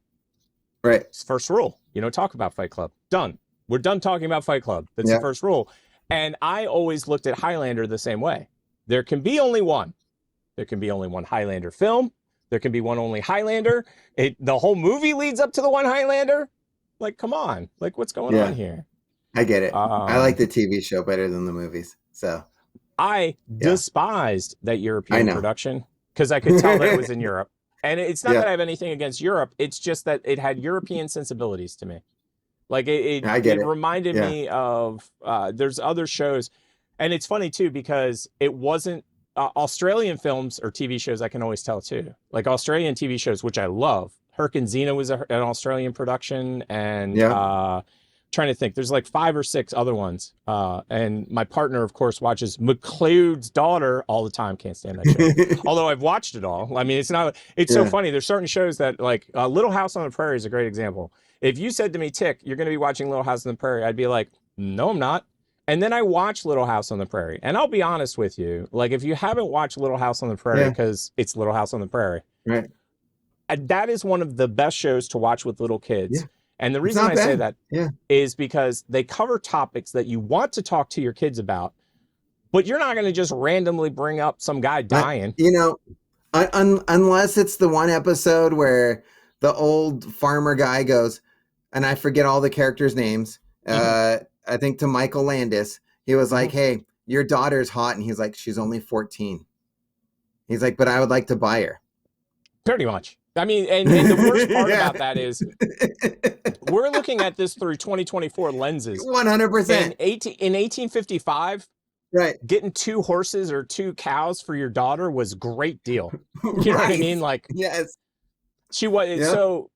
Right. It's the first rule. You don't talk about Fight Club. Done. We're done talking about Fight Club. That's Yeah. the first rule. And I always looked at Highlander the same way. There can be only one. There can be only one Highlander film. There can be one only Highlander. The whole movie leads up to the one Highlander. Like, come on. Like, what's going on here? I get it. I like the TV show better than the movies. So I despised that European know. production because I could tell that it was in Europe. And it's not Yeah. that I have anything against Europe. It's just that it had European sensibilities to me. Like I get it. reminded me of there's other shows, and it's funny too because it wasn't Australian films or TV shows. I can always tell too. Like Australian TV shows, which I love. Herc and Xena was an Australian production, and trying to think, there's like 5 or 6 other ones. And my partner, of course, watches McLeod's Daughter all the time. Can't stand that show. Although I've watched it all. I mean, it's so funny. There's certain shows that like Little House on the Prairie is a great example. If you said to me, Tick, you're going to be watching Little House on the Prairie, I'd be like, no, I'm not. And then I watch Little House on the Prairie. And I'll be honest with you, like if you haven't watched Little House on the Prairie, because it's Little House on the Prairie, right. That is one of the best shows to watch with little kids. Yeah. And the reason I say that Yeah. is because they cover topics that you want to talk to your kids about, but you're not going to just randomly bring up some guy dying. Unless it's the one episode where the old farmer guy goes, and I forget all the characters' names. I think to Michael Landis, he was like, "Hey, your daughter's hot," and he's like, "She's only 14." He's like, "But I would like to buy her." Pretty much. I mean, and the worst part about that is we're looking at this through 2024 lenses. 100%. In 1855, right, getting 2 horses or 2 cows for your daughter was a great deal. You know what I mean? Like, yes, she was so.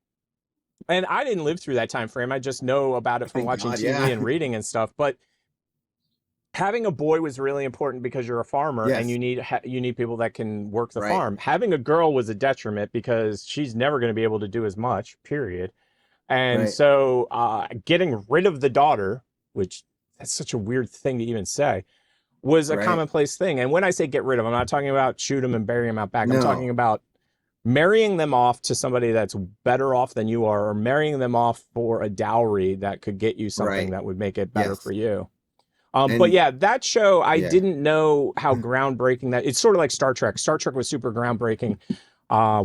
And I didn't live through that time frame. I just know about it from watching TV and reading and stuff. But having a boy was really important because you're a farmer and you need people that can work the farm. Having a girl was a detriment because she's never going to be able to do as much, period. And so getting rid of the daughter, which that's such a weird thing to even say, was a commonplace thing. And when I say get rid of, I'm not talking about shoot them and bury them out back. I'm talking about marrying them off to somebody that's better off than you are, or marrying them off for a dowry that could get you something that would make it better for you. But yeah, that show, I didn't know how groundbreaking that. It's sort of like Star Trek. Star Trek was super groundbreaking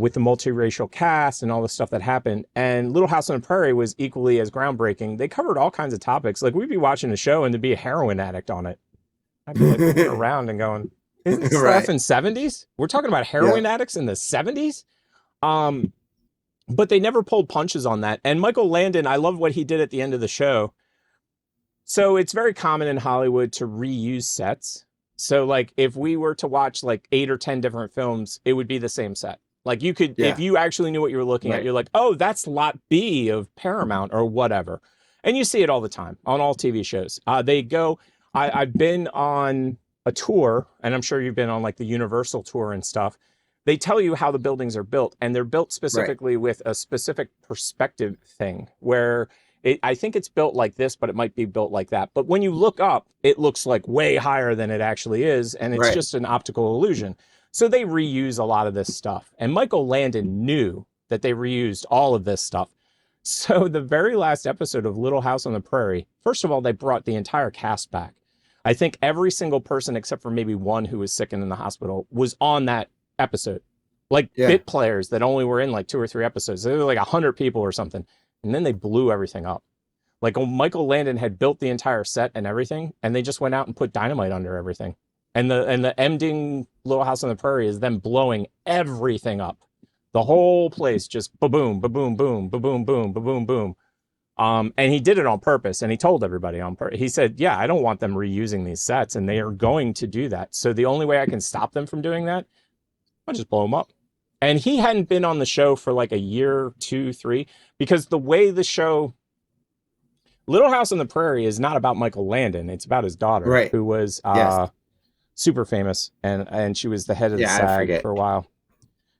with the multiracial cast and all the stuff that happened. And Little House on the Prairie was equally as groundbreaking. They covered all kinds of topics. Like we'd be watching a show and there'd be a heroin addict on it. I'd be like looking around and going, isn't this stuff in 70s? We're talking about heroin addicts in the 70s? But they never pulled punches on that. And Michael Landon, I love what he did at the end of the show. So it's very common in Hollywood to reuse sets. So like if we were to watch like 8 or 10 different films, it would be the same set. Like you could, if you actually knew what you were looking at, you're like, oh, that's lot B of Paramount or whatever. And you see it all the time on all TV shows. They go, I've been on a tour, and I'm sure you've been on like the Universal tour and stuff. They tell you how the buildings are built, and they're built specifically with a specific perspective thing where I think it's built like this, but it might be built like that. But when you look up, it looks like way higher than it actually is, and it's just an optical illusion. So they reuse a lot of this stuff. And Michael Landon knew that they reused all of this stuff. So the very last episode of Little House on the Prairie, first of all, they brought the entire cast back. I think every single person, except for maybe one who was sick and in the hospital, was on that episode. Like bit players that only were in like 2 or 3 episodes. There were like 100 people or something. And then they blew everything up. Like Michael Landon had built the entire set and everything, and they just went out and put dynamite under everything. And the ending Little House on the Prairie is them blowing everything up. The whole place just ba-boom, ba-boom, boom, ba-boom, boom, ba-boom, boom. And he did it on purpose, and he told everybody on purpose. He said, yeah, I don't want them reusing these sets, and they are going to do that. So the only way I can stop them from doing that, I'll just blow them up. And he hadn't been on the show for like a year, 2, 3, because the way the show Little House on the Prairie is not about Michael Landon. It's about his daughter, Right. who was Yes. super famous, and she was the head of the Yeah, I SAG forget. for a while.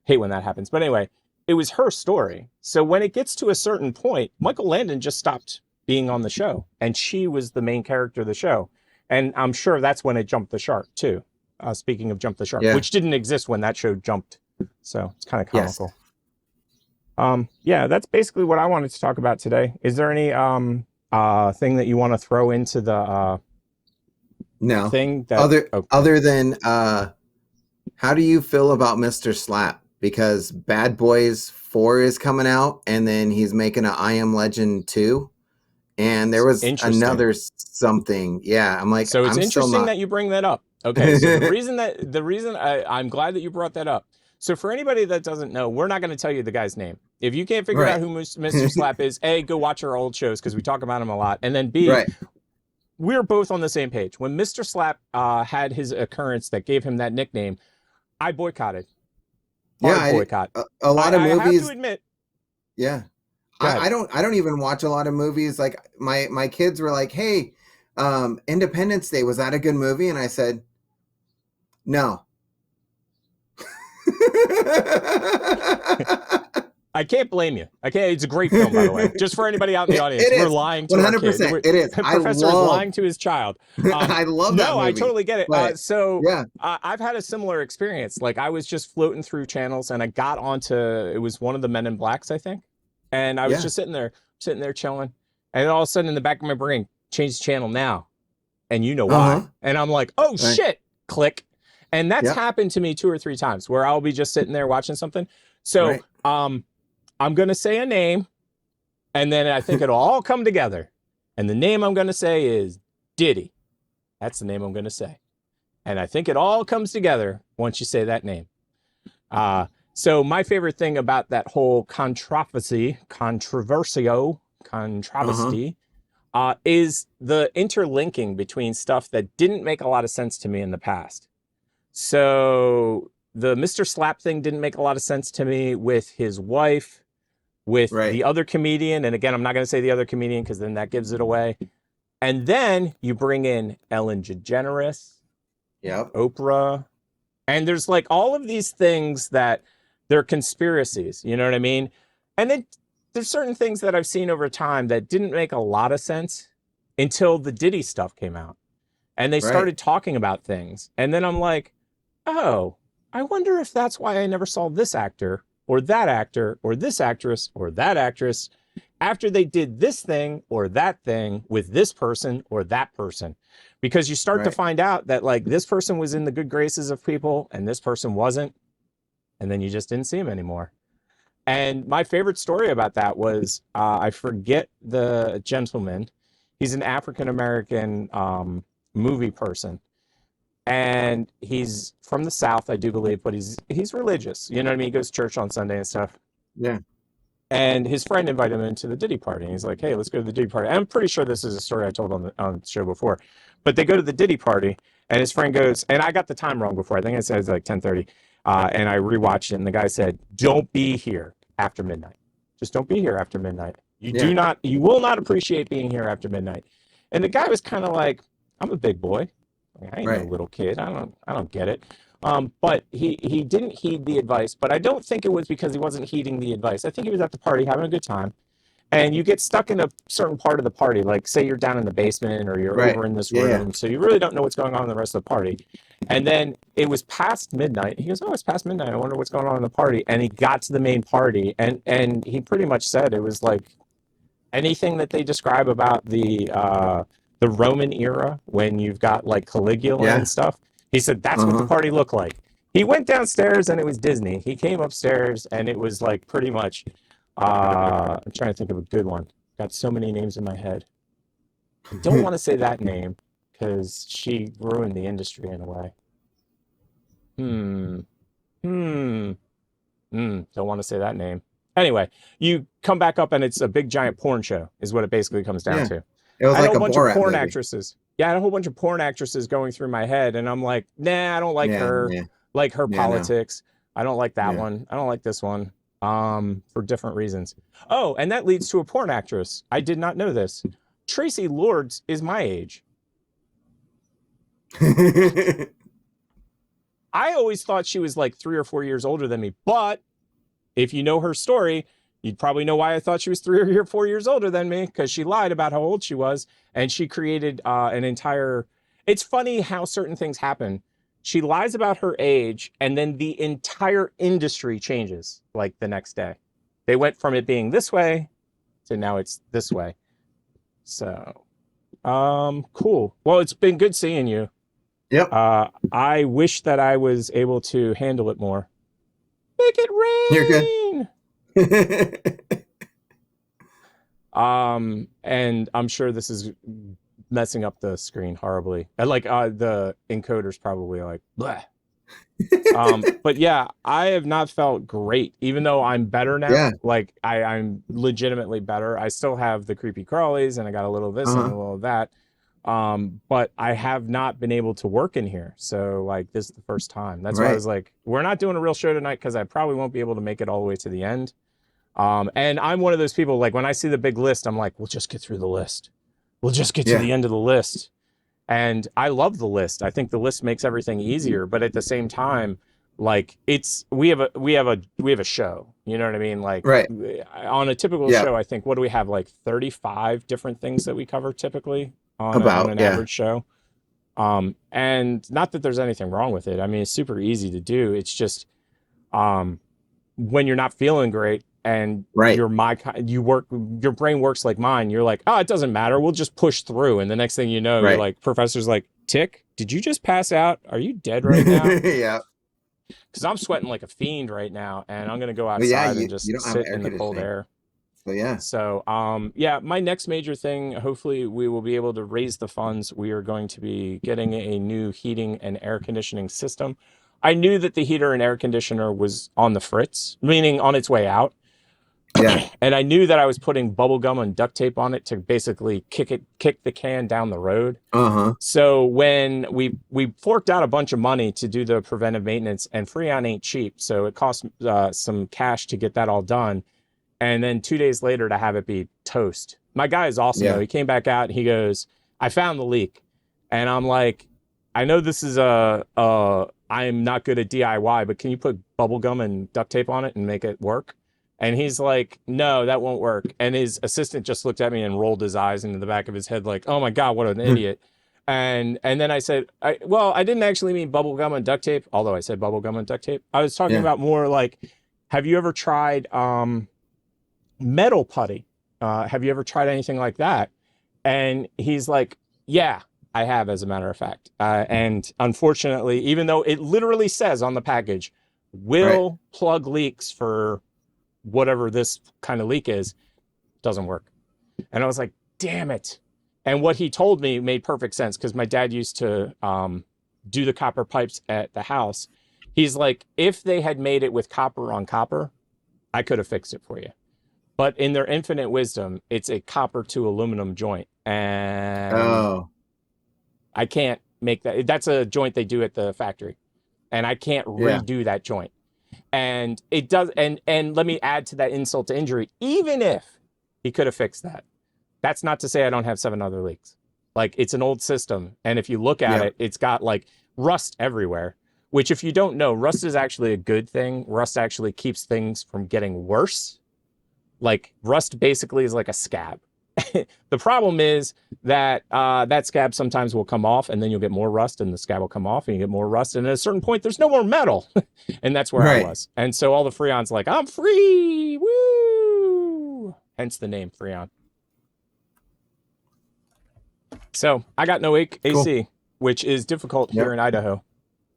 Hate when that happens. But anyway, it was her story. So when it gets to a certain point, Michael Landon just stopped being on the show, and she was the main character of the show. And I'm sure that's when it jumped the shark too. Speaking of jump the shark, Yeah. which didn't exist when that show jumped. So it's kind of Yes. comical. Yeah, that's basically what I wanted to talk about today. Is there any thing that you want to throw into the No. thing that Other than how do you feel about Mr. Slap? Because Bad Boys 4 is coming out, and then he's making a I Am Legend 2. And there was Interesting. another something. Yeah, I'm like, So it's I'm still interesting not. that you bring that up. Okay, so the reason I'm glad that you brought that up. So for anybody that doesn't know, we're not going to tell you the guy's name. If you can't figure Right. out who Mr. Slap is, A, go watch our old shows because we talk about him a lot, and then B, Right. we're both on the same page. When Mr. Slap had his occurrence that gave him that nickname, I boycotted. Hard boycott. A lot of I have movies. to admit, Yeah. Go ahead. I don't even watch a lot of movies. Like my kids were like, "Hey, Independence Day, was that a good movie?" And I said, "No." I can't blame you. I can't. It's a great film, by the way. Just for anybody out in the audience, It is. we're lying to our kids. 100%. It is. I Professor is love- lying to his child. I love that No, I movie, totally get it. but, yeah. I've had a similar experience. Like I was just floating through channels, and I got onto it was one of the Men in Blacks, I think, and I was Yeah. just sitting there chilling, and all of a sudden, in the back of my brain, change channel now, and you know why? Uh-huh. And I'm like, oh Right. shit, click, and that's Yep. happened to me 2 or 3 times where I'll be just sitting there watching something. So, Right. I'm gonna say a name, and then I think it'll all come together. And the name I'm gonna say is Diddy. That's the name I'm gonna say. And I think it all comes together once you say that name. So my favorite thing about that whole controversy is the interlinking between stuff that didn't make a lot of sense to me in the past. So the Mr. Slap thing didn't make a lot of sense to me with his wife, with Right. the other comedian. And again, I'm not going to say the other comedian because then that gives it away. And then you bring in Ellen DeGeneres, Yep. Oprah, and there's like all of these things that they're conspiracies, you know what I mean? And then there's certain things that I've seen over time that didn't make a lot of sense until the Diddy stuff came out. And they Right. started talking about things. And then I'm like, oh, I wonder if that's why I never saw this actor or that actor or this actress or that actress after they did this thing or that thing with this person or that person. Because you start to Right. find out that like this person was in the good graces of people and this person wasn't. And then you just didn't see him anymore. And my favorite story about that was, I forget the gentleman. He's an African-American movie person. And he's from the South, I do believe, but he's religious. You know what I mean? He goes to church on Sunday and stuff. Yeah. And his friend invited him into the Diddy party. And he's like, hey, let's go to the Diddy party. I'm pretty sure this is a story I told on the show before. But they go to the Diddy party, and his friend goes, and I got the time wrong before. I think I said it was like 10:30. And I rewatched it, and the guy said, don't be here after midnight. Just don't be here after midnight. You will not appreciate being here after midnight. And the guy was kind of like, I'm a big boy. I ain't Right. no little kid. I don't get it. But he didn't heed the advice, but I don't think it was because he wasn't heeding the advice. I think he was at the party having a good time. And you get stuck in a certain part of the party, like say you're down in the basement or you're Right. over in this Yeah, room. yeah. So you really don't know what's going on in the rest of the party. And then it was past midnight. He goes, oh, it's past midnight. I wonder what's going on in the party. And he got to the main party and he pretty much said it was like anything that they describe about the Roman era when you've got like Caligula Yeah. and stuff. He said that's what the Uh-huh. party looked like. He went downstairs and it was Disney. He came upstairs and it was like pretty much I'm trying to think of a good one. Got so many names in my head. I don't want to say that name because she ruined the industry in a way. Don't want to say that name. Anyway, you come back up and it's a big giant porn show is what it basically comes down Yeah. to. It was I had like a a bunch Borat of porn movie. actresses. Yeah, I had a whole bunch of porn actresses going through my head, and I'm like, nah, I don't like Yeah, her, yeah. like her Yeah, no. politics. I don't like that one. I don't like this one. For different reasons. Oh, and that leads to a porn actress. I did not know this. Tracy Lords is my age. I always thought she was like 3 or 4 years older than me, but if you know her story, you'd probably know why I thought she was 3 or 4 years older than me, because she lied about how old she was, and she created an entire... It's funny how certain things happen. She lies about her age, and then the entire industry changes like the next day. They went from it being this way to now it's this way. So, cool. Well, it's been good seeing you. Yep. I wish that I was able to handle it more. Make it rain. You're good. And I'm sure this is messing up the screen horribly. And like the encoder's probably like bleh. But yeah, I have not felt great, even though I'm better now. Yeah. Like I'm legitimately better. I still have the creepy crawlies and I got a little of this and a little of that. But I have not been able to work in here. So like this is the first time. That's why I was like, we're not doing a real show tonight because I probably won't be able to make it all the way to the end. And I'm one of those people, like when I see the big list, I'm like, we'll just get through the list. We'll just get to the end of the list. And I love the list. I think the list makes everything easier, but at the same time, like we have a show, you know what I mean? Like on a typical show, I think, what do we have? Like 35 different things that we cover typically on an average show. And not that there's anything wrong with it. I mean, it's super easy to do. It's just, when you're not feeling great and your brain works like mine, you're like, oh, it doesn't matter, we'll just push through. And the next thing you know, you're like, professor's like, Tick, did you just pass out? Are you dead right now? Yeah. Because I'm sweating like a fiend right now, and I'm gonna go outside and just sit in the cold air. So my next major thing, hopefully we will be able to raise the funds. We are going to be getting a new heating and air conditioning system. I knew that the heater and air conditioner was on the fritz, meaning on its way out. Yeah. And I knew that I was putting bubble gum and duct tape on it to basically kick the can down the road. So when we forked out a bunch of money to do the preventive maintenance, and Freon ain't cheap, so it cost some cash to get that all done. And then 2 days later to have it be toast. My guy is awesome though. He came back out and he goes, I found the leak. And I'm like, I know this is I'm not good at DIY, but can you put bubble gum and duct tape on it and make it work? And he's like, no, that won't work. And his assistant just looked at me and rolled his eyes into the back of his head like, oh my God, what an idiot. And then I said, I didn't actually mean bubble gum and duct tape, although I said bubble gum and duct tape. I was talking about more like, have you ever tried metal putty? Have you ever tried anything like that? And he's like, yeah, I have, as a matter of fact. And unfortunately, even though it literally says on the package, will plug leaks for whatever this kind of leak is, doesn't work. And I was like, damn it. And what he told me made perfect sense, because my dad used to do the copper pipes at the house. He's like, if they had made it with copper on copper, I could have fixed it for you. But in their infinite wisdom, it's a copper to aluminum joint. And I can't make that. That's a joint they do at the factory. And I can't redo that joint. And it does, and let me add to that insult to injury, even if he could have fixed that, that's not to say I don't have 7 other leaks. Like, it's an old system, and if you look at it, it's got like rust everywhere, which, if you don't know, rust is actually a good thing. Rust actually keeps things from getting worse. Like, rust basically is like a scab. The problem is that that scab sometimes will come off, and then you'll get more rust, and the scab will come off, and you get more rust, and at a certain point, there's no more metal. And that's where I was. And so all the Freon's like, I'm free, woo! Hence the name Freon. So I got no AC, which is difficult here in Idaho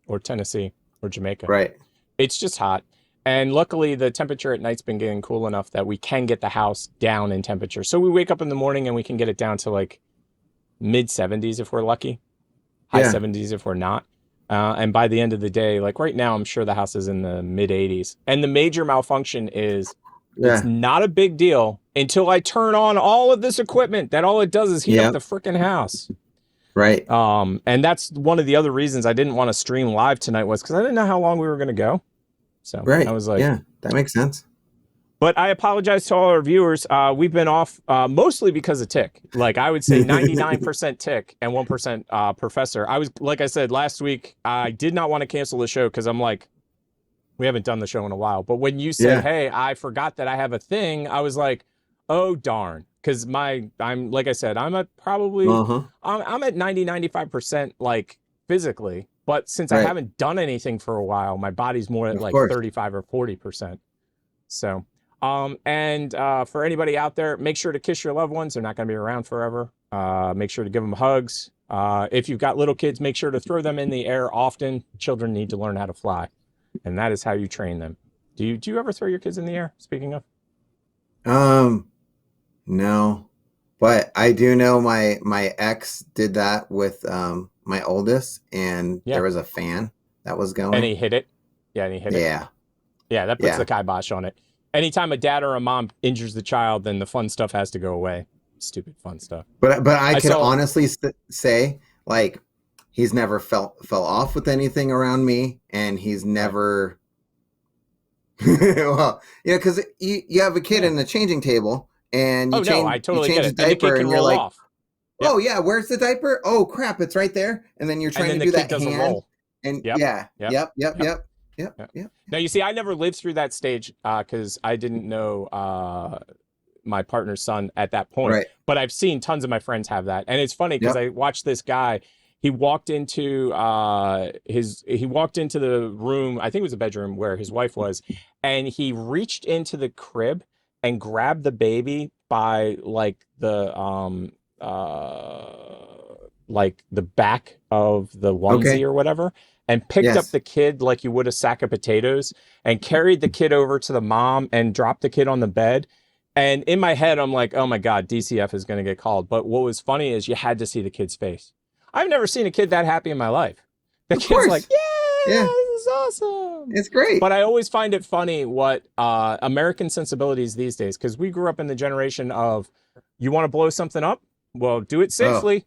or Tennessee or Jamaica. It's just hot. And luckily, the temperature at night's been getting cool enough that we can get the house down in temperature. So we wake up in the morning and we can get it down to like mid 70s if we're lucky, high 70s if we're not. And by the end of the day, like right now, I'm sure the house is in the mid 80s. And the major malfunction is it's not a big deal until I turn on all of this equipment that all it does is heat up the freaking house. And that's one of the other reasons I didn't want to stream live tonight, was because I didn't know how long we were going to go. So Right. I was like, yeah, that makes sense. but I apologize to all our viewers. We've been off mostly because of Tick. Like I would say 99% Tick and 1% Professor. Like I said, last week, I did not want to cancel the show because I'm like, we haven't done the show in a while. But when you said, Yeah. hey, I forgot that I have a thing, I was like, oh, darn. Because I'm like I said, I'm at probably, Uh-huh. I'm at 95% like physically. But since I Right. haven't done anything for a while, my body's more at Of like course. 35 or 40%. So, and for anybody out there, make sure to kiss your loved ones. They're not going to be around forever. Make sure to give them hugs. If you've got little kids, make sure to throw them in the air often. Children need to learn how to fly, and that is how you train them. Do you ever throw your kids in the air? Speaking of, No, but I do know my ex did that with my oldest, and Yeah. there was a fan that was going. and he hit it. Yeah, and he hit it. Yeah. Yeah, that puts Yeah. the kibosh on it. Anytime a dad or a mom injures the child, then the fun stuff has to go away. Stupid fun stuff. But I could saw- honestly say, like, he's never fell off with anything around me, and he's never. Well, yeah, because you have a kid in the changing table, and you Oh no, I totally get it. the And the kid diaper, can and you're roll like, off. oh yeah, where's the diaper? Oh crap, it's right there. And then you're And trying then to the do kid that does a hand, roll. and Yep. yeah, Yep. yep. Now, you see, I never lived through that stage because I didn't know my partner's son at that point. Right. But I've seen tons of my friends have that. And it's funny because Yep. I watched this guy. He walked into the room, I think it was a bedroom where his wife was, and he reached into the crib and grabbed the baby by like the back of the onesie Okay. or whatever, and picked up Yes. the kid like you would a sack of potatoes and carried the kid over to the mom and dropped the kid on the bed. And in my head, I'm like, oh my God, DCF is going to get called. But what was funny is you had to see the kid's face. I've never seen a kid that happy in my life. The Of kid's course. like, Yeah. this is awesome. It's great. But I always find it funny what American sensibilities these days, because we grew up in the generation of, you want to blow something up? Well, do it safely.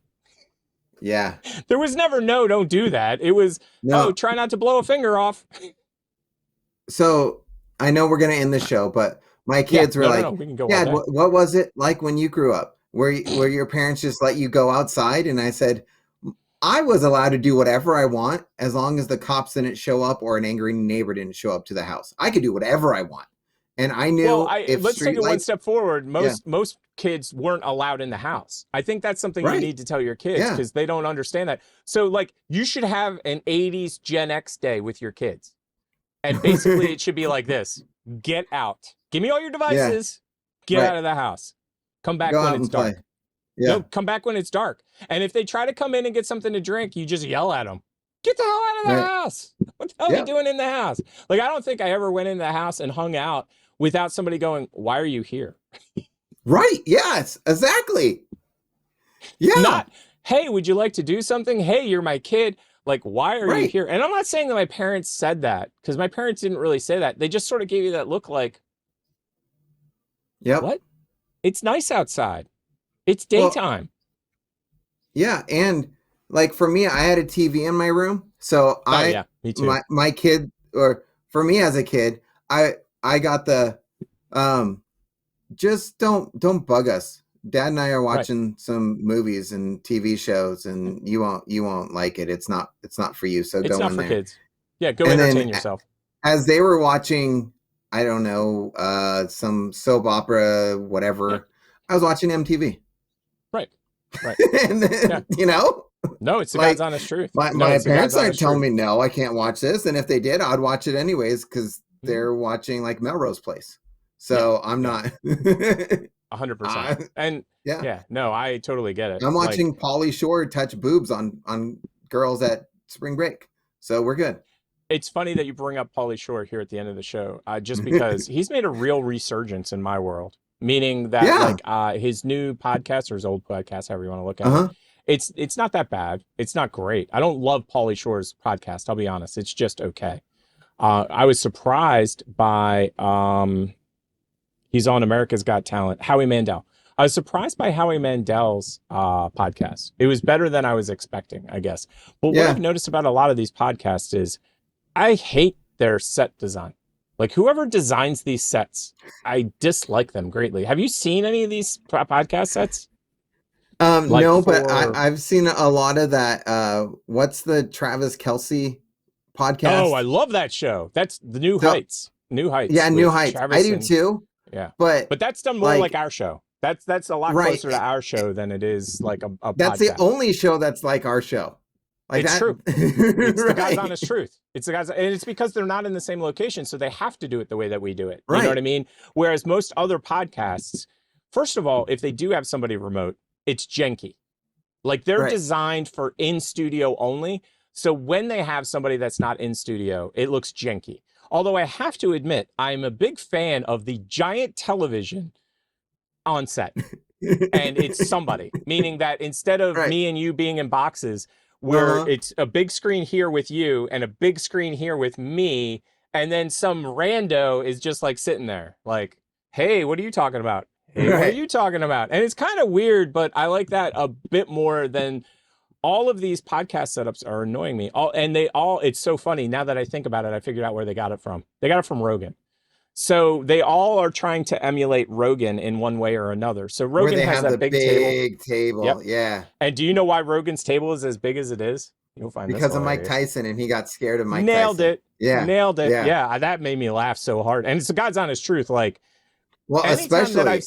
Yeah. There was never no, don't do that. It was, No. oh, try not to blow a finger off. So I know we're gonna end the show, but my kids were like, we can go Dad, all day. what was it like when you grew up? Where your parents just let you go outside? And I said, I was allowed to do whatever I want as long as the cops didn't show up or an angry neighbor didn't show up to the house. I could do whatever I want. And I knew Well, if let's take it one streetlights, step forward. Most kids weren't allowed in the house. I think that's something Right. you need to tell your kids Yeah. because they don't understand that. So, like, you should have an 80s Gen X day with your kids. And basically, it should be like this. Get out. Give me all your devices. Get Right. out of the house. Come back go when out it's and play. dark. Yeah. No, come back when it's dark. And if they try to come in and get something to drink, you just yell at them. Get the hell out of the Right. house. What the hell are you doing in the house? Like, I don't think I ever went in the house and hung out without somebody going, why are you here? Right. Yes, exactly. Yeah. Not, hey, would you like to do something? Hey, you're my kid. Like, why are you Right. here? And I'm not saying that my parents said that because my parents didn't really say that. They just sort of gave you that look like, Yep. what? It's nice outside. It's Well, daytime. Yeah. And like for me, I had a TV in my room. So Oh, yeah, me too. my kid, or for me as a kid, I got the just don't bug us. Dad and I are watching some movies and TV shows, and you won't like it. It's not for you. So It's go not in for there. kids. Yeah, go And then entertain yourself. As they were watching, I don't know, some soap opera, whatever. Yeah. I was watching MTV. Right. And then, Yeah. No, it's the like, God's honest truth. my No, it's the parents God's aren't honest telling truth. me no, I can't watch this. And if they did, I'd watch it anyways because they're watching like Melrose Place. So I'm not. 100%. And Yeah. no, I totally get it. I'm Like, watching Pauly Shore touch boobs on girls at spring break. So we're good. it's funny that you bring up Pauly Shore here at the end of the show, just because he's made a real resurgence in my world. Meaning that like his new podcast or his old podcast, however you want to look at it, it's not that bad. It's not great. I don't love Pauly Shore's podcast. I'll be honest. It's just okay. I was surprised by he's on America's Got Talent, Howie Mandel. I was surprised by Howie Mandel's podcast. It was better than I was expecting, I guess. But what I've noticed about a lot of these podcasts is I hate their set design. Like whoever designs these sets, I dislike them greatly. Have you seen any of these podcast sets? Like No, but for I've seen a lot of that. What's the Travis Kelsey podcast? Oh, I love that show. That's the New So- Heights. New Heights. Yeah, New with Heights. Travis I do and- too. Yeah. But But that's done more like our show. That's a lot Right. closer to our show than it is like a that's podcast. the only show that's like our show. Like It's that, true. It's the God's Right. honest truth. It's the God's, and it's because they're not in the same location, so they have to do it the way that we do it. You Right. know what I mean? Whereas most other podcasts, first of all, if they do have somebody remote, it's janky. Like they're Right. designed for in studio only. So when they have somebody that's not in studio, it looks janky. Although I have to admit, I'm a big fan of the giant television on set. And it's somebody, meaning that instead of Right. me and you being in boxes where Uh-huh. it's a big screen here with you and a big screen here with me, and then some rando is just like sitting there like, hey, what are you talking about? Hey, what are Right. you talking about? And it's kind of weird, but I like that a bit more than all of these podcast setups are annoying me. It's so funny. Now that I think about it, I figured out where they got it from. They got it from Rogan. So they all are trying to emulate Rogan in one way or another. So Where Rogan they has have that the big table. table. Yep. Yeah. And do you know why Rogan's table is as big as it is? You'll find this Because of Mike hilarious. Tyson, and he got scared of Mike Nailed Tyson. it. Yeah. Nailed it. Yeah. Yeah. That made me laugh so hard. And it's the God's honest truth. Like, Well, anytime that especially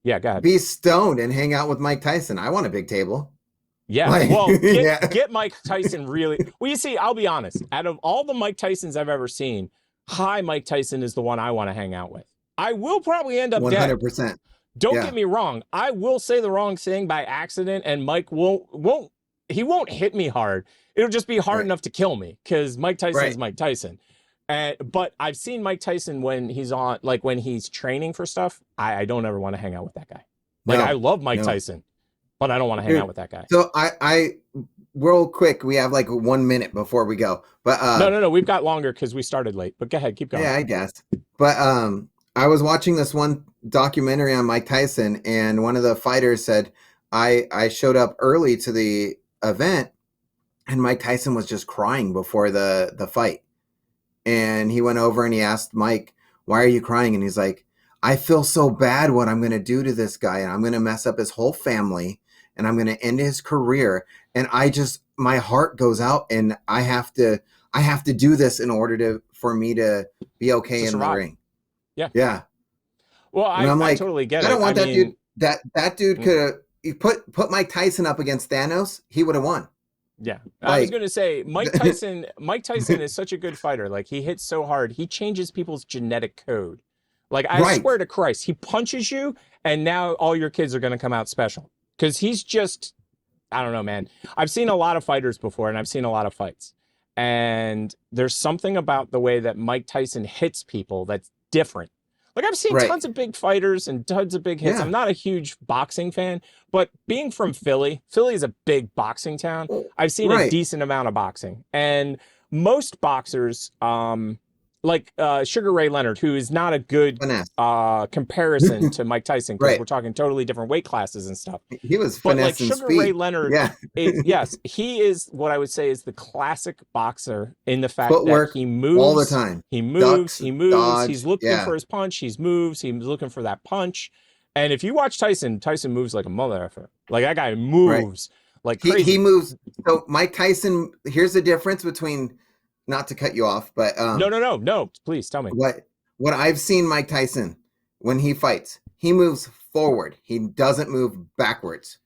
yeah, go ahead. be stoned and hang out with Mike Tyson. I want a big table. Yeah. Like, Well, yeah. get Mike Tyson really. Well, you see, I'll be honest. Out of all the Mike Tysons I've ever seen, High Mike Tyson is the one I want to hang out with. I will probably end up dead. 100%. Don't Yeah. get me wrong. I will say the wrong thing by accident, and Mike won't hit me hard. It'll just be hard Right. enough to kill me because Mike Tyson is Right. Mike Tyson. But I've seen Mike Tyson when he's on, like when he's training for stuff. I don't ever want to hang out with that guy. Like No, I love Mike no. Tyson, but I don't want to hang Dude, out with that guy. So I real quick, we have like 1 minute before we go. But No. We've got longer because we started late. But go ahead, keep going. yeah, I guess. But I was watching this one documentary on Mike Tyson, and one of the fighters said, I showed up early to the event, and Mike Tyson was just crying before the fight. And he went over and he asked Mike, why are you crying? And he's like, I feel so bad what I'm going to do to this guy, and I'm going to mess up his whole family, and I'm going to end his career. And my heart goes out, and I have to do this in order for me to be okay in the survive. ring. Yeah. Yeah. Well, And I'm I like, totally get I it. don't want that mean, dude. That dude could have, you put Mike Tyson up against Thanos, he would have won. Yeah, I was Like- going to say Mike Tyson. Mike Tyson is such a good fighter. Like he hits so hard, he changes people's genetic code. Like I Right. swear to Christ, he punches you, and now all your kids are going to come out special because he's just. I don't know, man. I've seen a lot of fighters before, and I've seen a lot of fights, and there's something about the way that Mike Tyson hits people that's different. Like I've seen Right. tons of big fighters and tons of big hits. Yeah. I'm not a huge boxing fan, but being from Philly is a big boxing town. I've seen a Right. decent amount of boxing, and most boxers, like Sugar Ray Leonard, who is not a good Finesse. comparison to Mike Tyson because Right. we're talking totally different weight classes and stuff. He was But like finesse and Sugar speed. Ray Leonard, Yeah. yes, he is what I would say is the classic boxer in the fact Footwork that he moves all the time. He moves, Ducks, he moves, dodge, he's looking yeah. for his punch, he's looking for that punch. And if you watch Tyson moves like a mother effer. Like that guy moves like crazy. He moves. So Mike Tyson, here's the difference between, not to cut you off, but No, please tell me. what I've seen Mike Tyson when he fights, he moves forward. He doesn't move backwards.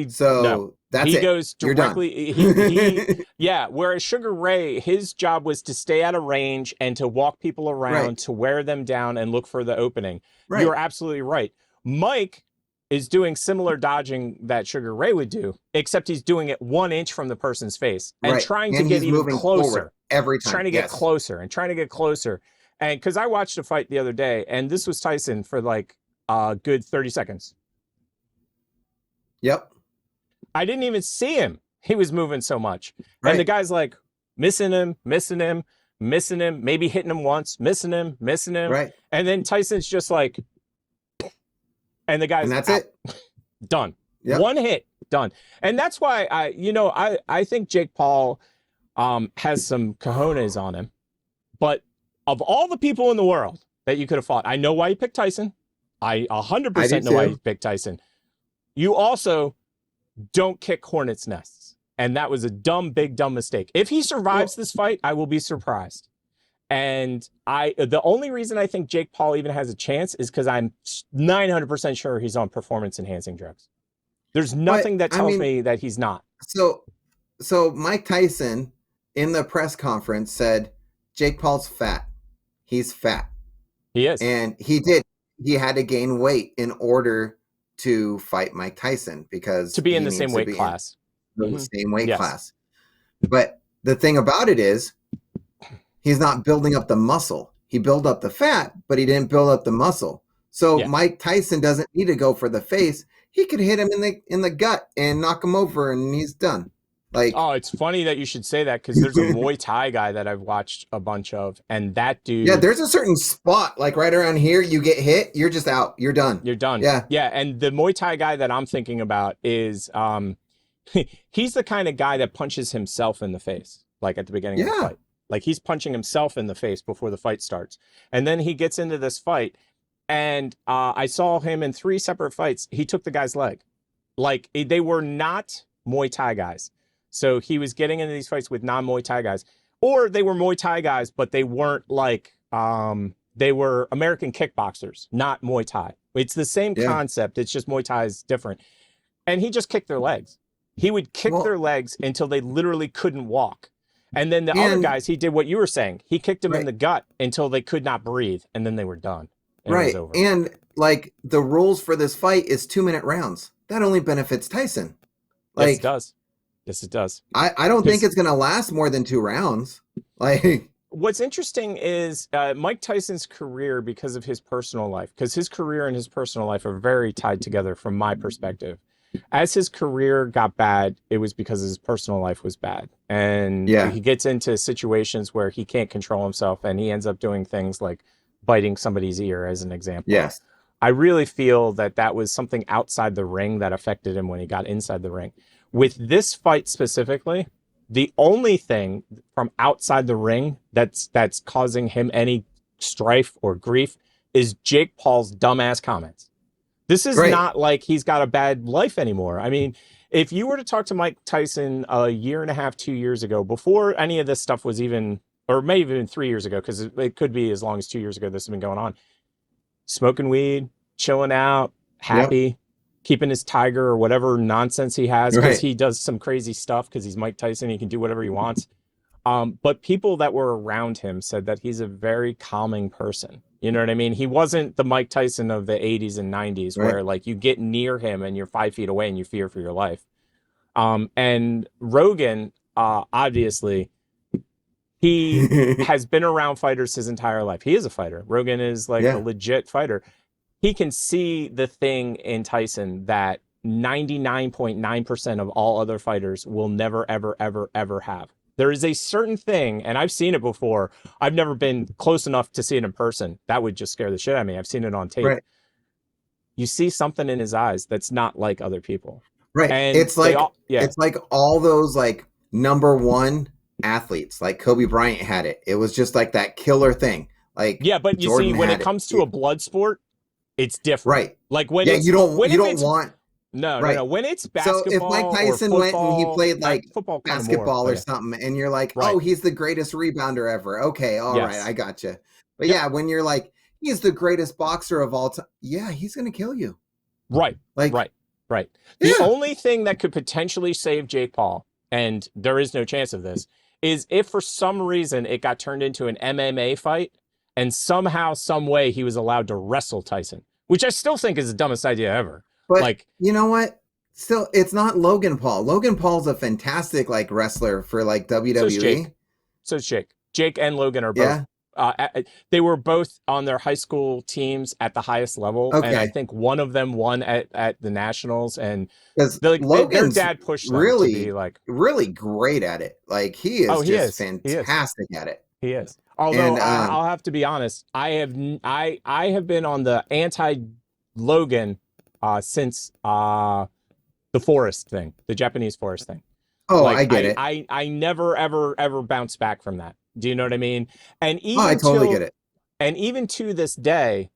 So that's he it. goes You're done. directly. Yeah. Whereas Sugar Ray, his job was to stay out of range and to walk people around, Right. to wear them down and look for the opening. Right. You're absolutely right. Mike is doing similar dodging that Sugar Ray would do, except he's doing it 1 inch from the person's face and Right. trying to And get he's even moving closer. forward every He's time. trying to get Yes. closer and trying to get closer. And because I watched a fight the other day, and this was Tyson for like a good 30 seconds. Yep. I didn't even see him. He was moving so much. Right. And the guy's like missing him, maybe hitting him once, missing him. Right. And then Tyson's just like, and the guy's And that's out. it. Done. Yep. One hit, done. And that's why I think Jake Paul has some cojones on him, but of all the people in the world that you could have fought, I know why you picked Tyson. I 100% know why you picked Tyson. You also don't kick hornets' nests. And that was a big dumb mistake. If he survives this fight, I will be surprised. And the only reason I think Jake Paul even has a chance is because I'm 900% sure he's on performance-enhancing drugs. There's nothing that tells me that he's not. So Mike Tyson in the press conference said, Jake Paul's fat. He's fat. He is. And he had to gain weight in order to fight Mike Tyson because to be in the same weight class. The same weight class. But the thing about it is he's not building up the muscle. He built up the fat, but he didn't build up the muscle. So Mike Tyson doesn't need to go for the face. He could hit him in the gut and knock him over, and he's done. Like, oh, it's funny that you should say that because there's a Muay Thai guy that I've watched a bunch of, and that dude. Yeah, there's a certain spot like right around here. You get hit, you're just out. You're done. You're done. Yeah, yeah. And the Muay Thai guy that I'm thinking about is, he's the kind of guy that punches himself in the face, like at the beginning of the fight. Like he's punching himself in the face before the fight starts, and then he gets into this fight. And I saw him in 3 separate fights. He took the guy's leg. Like, they were not Muay Thai guys. So he was getting into these fights with non-Muay Thai guys. Or they were Muay Thai guys, but they weren't like, they were American kickboxers, not Muay Thai. It's the same concept. It's just Muay Thai is different. And he just kicked their legs. He would kick their legs until they literally couldn't walk. And then the other guys, he did what you were saying. He kicked them in the gut until they could not breathe. And then they were done. Right. And like the rules for this fight is 2-minute rounds. That only benefits Tyson. Like, yes, it does. Yes, it does. I don't think it's going to last more than 2 rounds. Like, what's interesting is Mike Tyson's career because of his personal life, because his career and his personal life are very tied together from my perspective. As his career got bad, it was because his personal life was bad. And he gets into situations where he can't control himself and he ends up doing things like biting somebody's ear, as an example. Yes. I really feel that was something outside the ring that affected him when he got inside the ring. With this fight specifically, the only thing from outside the ring that's causing him any strife or grief is Jake Paul's dumbass comments. This is not like he's got a bad life anymore. I mean, if you were to talk to Mike Tyson a year and a half, 2 years ago, before any of this stuff was even, or maybe even 3 years ago, because it could be as long as 2 years ago this has been going on, smoking weed, chilling out, happy, keeping his tiger or whatever nonsense he has, because he does some crazy stuff because he's Mike Tyson. He can do whatever he wants. But people that were around him said that he's a very calming person. You know what I mean? He wasn't the Mike Tyson of the 80s and 90s where like you get near him and you're 5 feet away and you fear for your life. And Rogan, obviously, he has been around fighters his entire life. He is a fighter. Rogan is like a legit fighter. He can see the thing in Tyson that 99.9% of all other fighters will never, ever, ever, ever have. There is a certain thing, and I've seen it before. I've never been close enough to see it in person. That would just scare the shit out of me. I've seen it on tape. Right. You see something in his eyes that's not like other people. Right. And it's like it's like all those like #1 athletes. Like Kobe Bryant had it. It was just like that killer thing. Like but you Jordan see, when it comes to a blood sport, it's different. Right. Like when you don't want. No. When it's basketball, so if Mike Tyson or football, went and he played like football basketball or something, and you're like, oh, he's the greatest rebounder ever. Okay, all right, I gotcha. But when you're like, he's the greatest boxer of all time. Yeah, he's gonna kill you. Right. Like right. The only thing that could potentially save Jake Paul, and there is no chance of this, is if for some reason it got turned into an MMA fight, and somehow, some way, he was allowed to wrestle Tyson, which I still think is the dumbest idea ever. But like, you know what? Still, it's not Logan Paul. Logan Paul's a fantastic like wrestler for like WWE. So is Jake. Jake and Logan are both. They were both on their high school teams at the highest level, and I think one of them won at the nationals. And their dad pushed them to be like really great at it. Like he is fantastic at it. He is. Although I'll have to be honest, I have been on the anti-Logan since the forest thing, the Japanese forest thing. Oh, like, I get it. I never ever bounced back from that Do you know what I mean? And Oh, I totally get it. And even to this day,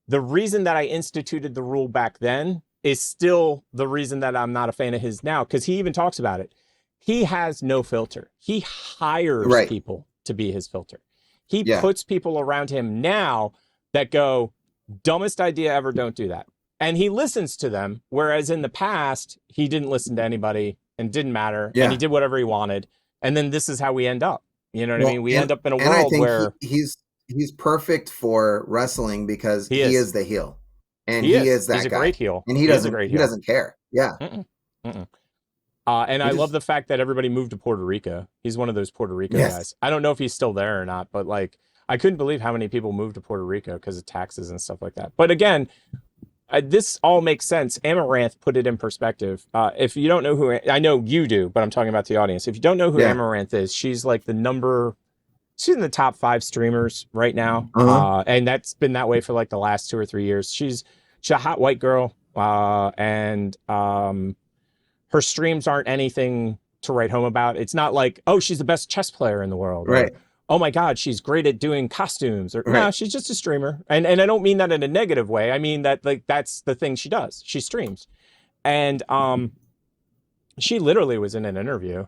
the reason that I instituted the rule back then is still the reason that I'm not a fan of his now, because he even talks about it. He has no filter. He hires Right. people to be his filter. He Yeah. puts people around him now that go, dumbest idea ever, don't do that. And he listens to them, whereas in the past, he didn't listen to anybody and didn't matter. Yeah. And he did whatever he wanted. And then this is how we end up. You know what I Well, mean? We and- end up in a and I world think where he's perfect for wrestling because He he is. is the heel, and he he is that He's a guy, great heel. and he is a doesn't great he heel. doesn't care. Yeah, Mm-mm. Mm-mm. And I love the fact that everybody moved to Puerto Rico. He's one of those Puerto Rico Yes. guys. I don't know if he's still there or not, but like, I couldn't believe how many people moved to Puerto Rico because of taxes and stuff like that. But again, this all makes sense. Amaranth put it in perspective. If you don't know who, I know you do, but I'm talking about the audience. If you don't know who Yeah. Amaranth is, she's like she's in the top 5 streamers right now. Uh-huh. And that's been that way for like the last 2 or 3 years. She's a hot white girl. And her streams aren't anything to write home about. It's not like, oh, she's the best chess player in the world. Right. Or, oh my God, she's great at doing costumes. Or no, Right. she's just a streamer. And I don't mean that in a negative way. I mean that like that's the thing she does. She streams. And she literally was in an interview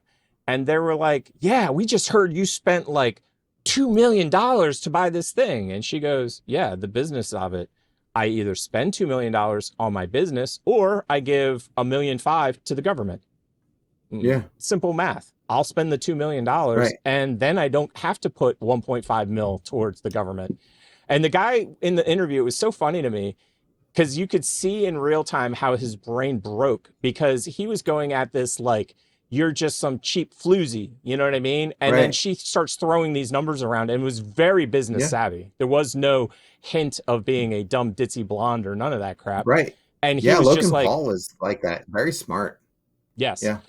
and they were like, yeah, we just heard you spent like $2 million to buy this thing. And she goes, yeah, the business of it. I either spend $2 million on my business or I give $1.5 million to the government. Yeah. Simple math. I'll spend the $2 million Right. and then I don't have to put 1.5 mil towards the government. And the guy in the interview, it was so funny to me because you could see in real time how his brain broke because he was going at this like, you're just some cheap floozy, you know what I mean? And then Right. she starts throwing these numbers around and was very business Yeah. savvy. There was no hint of being a dumb ditzy blonde or none of that crap. Right. And he Yeah, was Logan just like, Paul is like that. Very smart. yes. Yeah.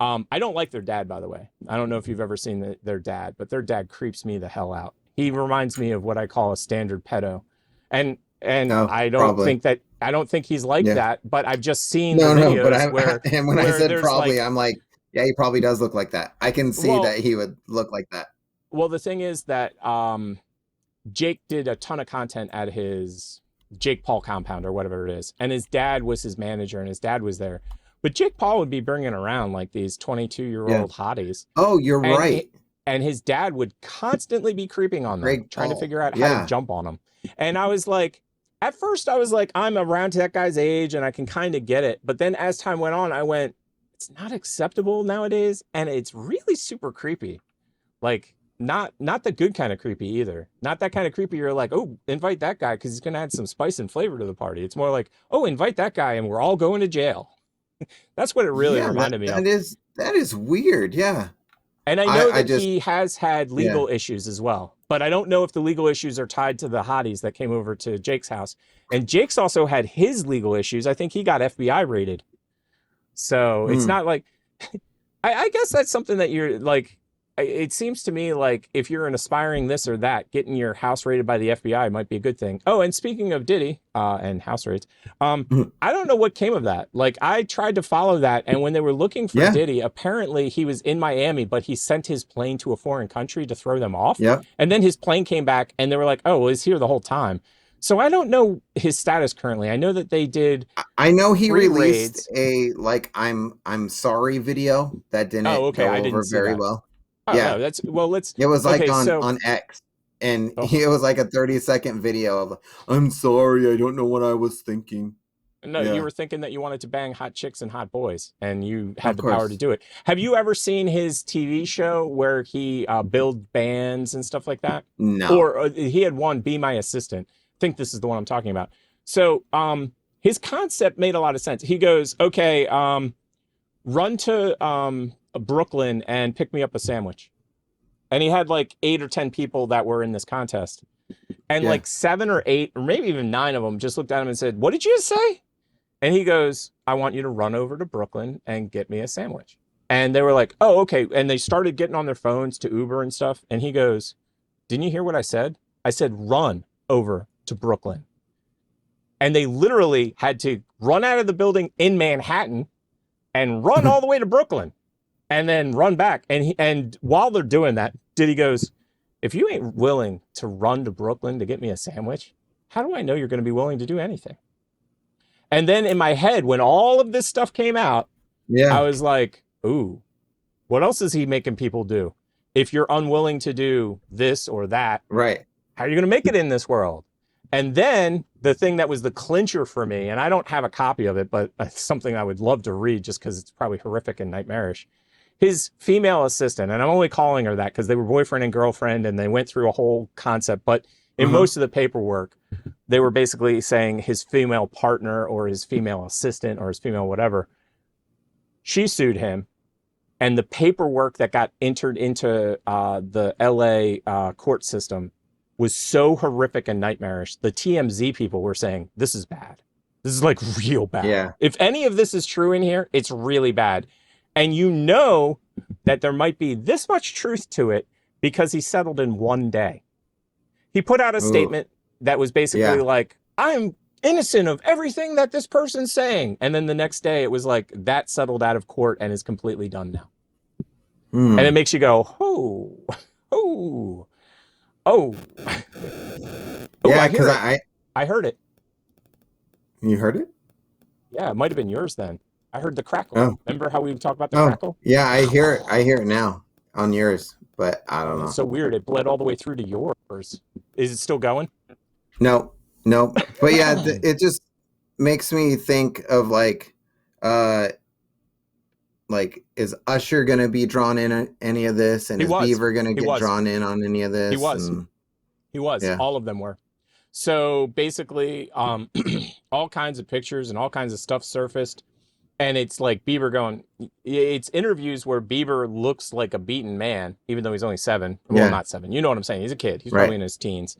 I don't like their dad, by the way. I don't know if you've ever seen their dad, but their dad creeps me the hell out. He reminds me of what I call a standard pedo. And No, I don't probably. think he's like Yeah. that, but I've just seen No, the no, videos but where and when I where said there's, probably, like- I'm like, yeah, he probably does look like that. I can see Well- that he would look like that. well, the thing is that Jake did a ton of content at his Jake Paul compound or whatever it is. And his dad was his manager and his dad was there. But Jake Paul would be bringing around like these 22-year-old hotties. Oh, you're And right. And his dad would constantly be creeping on them, Greg trying to Paul. figure out how Yeah. to jump on them. And I was like, at first I was like, I'm around that guy's age and I can kind of get it. But then as time went on, I went, it's not acceptable nowadays. And it's really super creepy. Like not the good kind of creepy either. Not that kind of creepy. You're like, oh, invite that guy because he's going to add some spice and flavor to the party. It's more like, oh, invite that guy and we're all going to jail. That's what it really Yeah, reminded me of. That is weird. Yeah. And I know I that just- he has had legal issues as well, but I don't know if the legal issues are tied to the hotties that came over to Jake's house. And Jake's also had his legal issues. I think he got FBI raided. So it's not like, I guess that's something that you're like, it seems to me like if you're an aspiring this or that, getting your house raided by the FBI might be a good thing. Oh, and speaking of Diddy and house raids, I don't know what came of that. Like I tried to follow that. And when they were looking for Yeah. Diddy, apparently he was in Miami, but he sent his plane to a foreign country to throw them off. Yep. And then his plane came back and they were like, oh, well, he's here the whole time. So I don't know his status currently. I know that they did. I know he 3 released a like I'm sorry video that didn't Oh, okay, go I over didn't see very that. well. Oh, Yeah. no, that's well, let's. It was like Okay, so- on X, and Oh. it was like a 30-second video of I'm sorry, I don't know what I was thinking. No, Yeah. you were thinking that you wanted to bang hot chicks and hot boys, and you had Of the power course. to do it. Have you ever seen his TV show where he build bands and stuff like that? No. Or he had one, Be My Assistant. I think this is the one I'm talking about. So his concept made a lot of sense. He goes, okay, run to Brooklyn and pick me up a sandwich. And he had like 8 or 10 people that were in this contest. And Yeah. like 7 or 8, or maybe even 9 of them just looked at him and said, what did you say? And he goes, I want you to run over to Brooklyn and get me a sandwich. And they were like, oh, okay. And they started getting on their phones to Uber and stuff. And he goes, didn't you hear what I said? I said, run over to Brooklyn. And they literally had to run out of the building in Manhattan and run all the way to Brooklyn and then run back. And while they're doing that, Diddy goes, if you ain't willing to run to Brooklyn to get me a sandwich, how do I know you're going to be willing to do anything? And then in my head, when all of this stuff came out, I was like, ooh, what else is he making people do? If you're unwilling to do this or that, right, how are you going to make it in this world? And then the thing that was the clincher for me, and I don't have a copy of it, but it's something I would love to read just because it's probably horrific and nightmarish. His female assistant, and I'm only calling her that because they were boyfriend and girlfriend and they went through a whole concept. But in most of the paperwork, they were basically saying his female partner or his female assistant or his female whatever. She sued him. And the paperwork that got entered into the LA court system was so horrific and nightmarish. The TMZ people were saying, this is bad. This is like real bad. Yeah. If any of this is true in here, it's really bad. And you know that there might be this much truth to it because he settled in one day. He put out a statement that was basically like, I'm innocent of everything that this person's saying. And then the next day it was like, that settled out of court and is completely done now. And it makes you go, oh. Yeah, because I heard it. You heard it? Yeah, it might have been yours then. I heard the crackle. Oh. Remember how we talked about the crackle? Yeah, I hear it. I hear it now on yours, but I don't know. It's so weird. It bled all the way through to yours. Is it still going? No. But yeah, it just makes me think of like, is Usher going to be drawn in any of this? And is Beaver going to get drawn in on any of this? He was. Yeah. All of them were. So basically, all kinds of pictures and all kinds of stuff surfaced. And it's like Bieber going, it's interviews where Bieber looks like a beaten man, even though he's only 7. Well, not 7. You know what I'm saying? He's a kid. He's probably in his teens.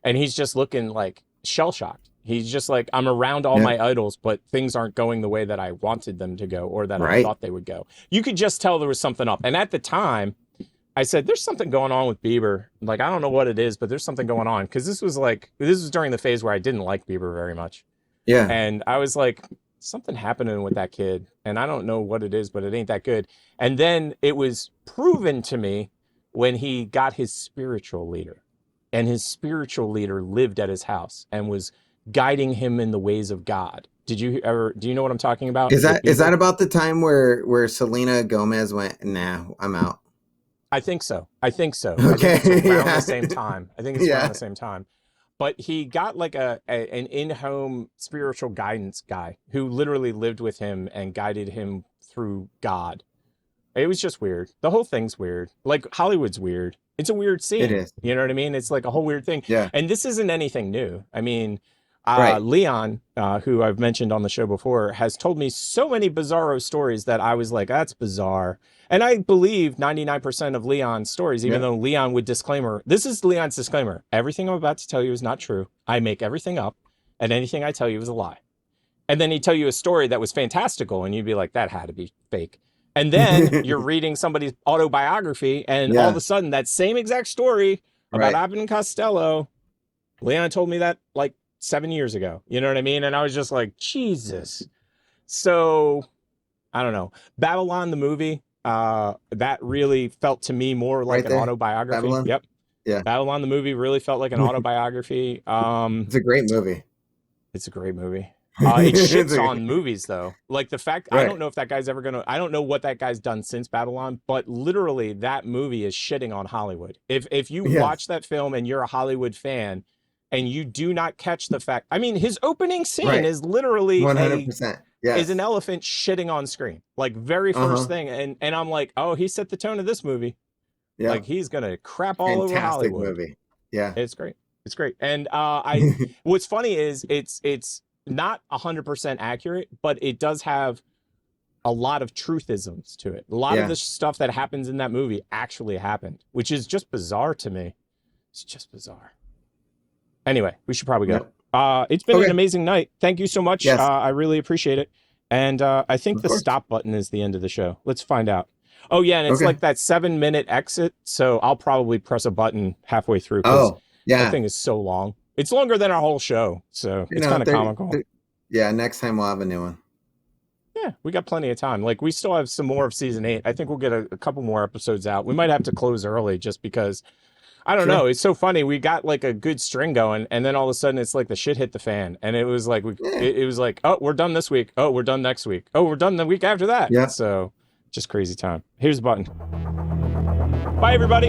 And he's just looking like shell-shocked. He's just like, I'm around all my idols, but things aren't going the way that I wanted them to go or that I thought they would go. You could just tell there was something up. And at the time, I said, there's something going on with Bieber. Like, I don't know what it is, but there's something going on. Because this was during the phase where I didn't like Bieber very much. Yeah. And I was like, something happening with that kid. And I don't know what it is, but it ain't that good. And then it was proven to me when he got his spiritual leader. And his spiritual leader lived at his house and was guiding him in the ways of God. Do you know what I'm talking about? Is that about the time where Selena Gomez went, nah, I'm out? I think so. Okay. I think it's around the same time. Around the same time. But he got like an in-home spiritual guidance guy who literally lived with him and guided him through God. It was just weird. The whole thing's weird. Like, Hollywood's weird. It's a weird scene. It is. You know what I mean? It's like a whole weird thing. Yeah. And this isn't anything new. I mean, Leon, who I've mentioned on the show before, has told me so many bizarro stories that I was like, that's bizarre. And I believe 99% of Leon's stories, even though Leon would disclaimer. This is Leon's disclaimer. Everything I'm about to tell you is not true. I make everything up, and anything I tell you is a lie. And then he'd tell you a story that was fantastical, and you'd be like, that had to be fake. And then you're reading somebody's autobiography, and all of a sudden, that same exact story about Abbott and Costello, Leon told me that like 7 years ago. You know what I mean? And I was just like, Jesus. So, I don't know. Babylon, the movie, that really felt to me more like an autobiography. Babylon? Yep. Yeah. Babylon, the movie, really felt like an autobiography. It's a great movie. It's a great movie. It shits on movies, though. Like the fact, I don't know if that guy's ever going to, I don't know what that guy's done since Babylon, but literally that movie is shitting on Hollywood. If you watch that film and you're a Hollywood fan and you do not catch the fact, I mean, his opening scene is literally 100%. Is an elephant shitting on screen. Like very first thing. And I'm like, oh, he set the tone of this movie. Yeah. Like he's going to crap all over Hollywood. Movie. Yeah. It's great. It's great. And what's funny is it's not 100% accurate, but it does have a lot of truthisms to it. A lot of the stuff that happens in that movie actually happened, which is just bizarre to me. It's just bizarre. Anyway, we should probably go. It's been an amazing night. Thank you so much. I really appreciate it. And I think the stop button is the end of the show. Let's find out. Oh, yeah. And it's like that 7-minute exit. So I'll probably press a button halfway through. That thing is so long. It's longer than our whole show. So it's kind of comical. Next time we'll have a new one. Yeah, we got plenty of time. Like, we still have some more of season 8. I think we'll get a couple more episodes out. We might have to close early just because I don't Sure. know. It's so funny. We got like a good string going, and then all of a sudden it's like the shit hit the fan, and it was like it was like, oh, we're done this week. Oh, we're done next week. Oh, we're done the week after that. Yeah. So just crazy time. Here's the button. Bye, everybody.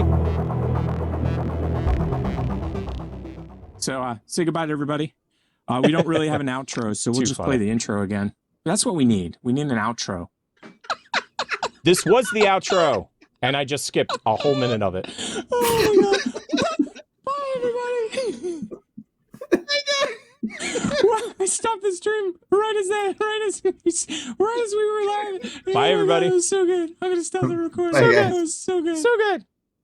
So say goodbye to everybody. We don't really have an outro, so we'll Too just funny. play the intro again. That's what we need. We need an outro. This was the outro, and I just skipped a whole minute of it. Oh my god. Bye everybody. What? I stopped the stream right as we were live. Bye, everybody. That was so good. I'm gonna stop the recording. Bye, guys. That was so good. So good.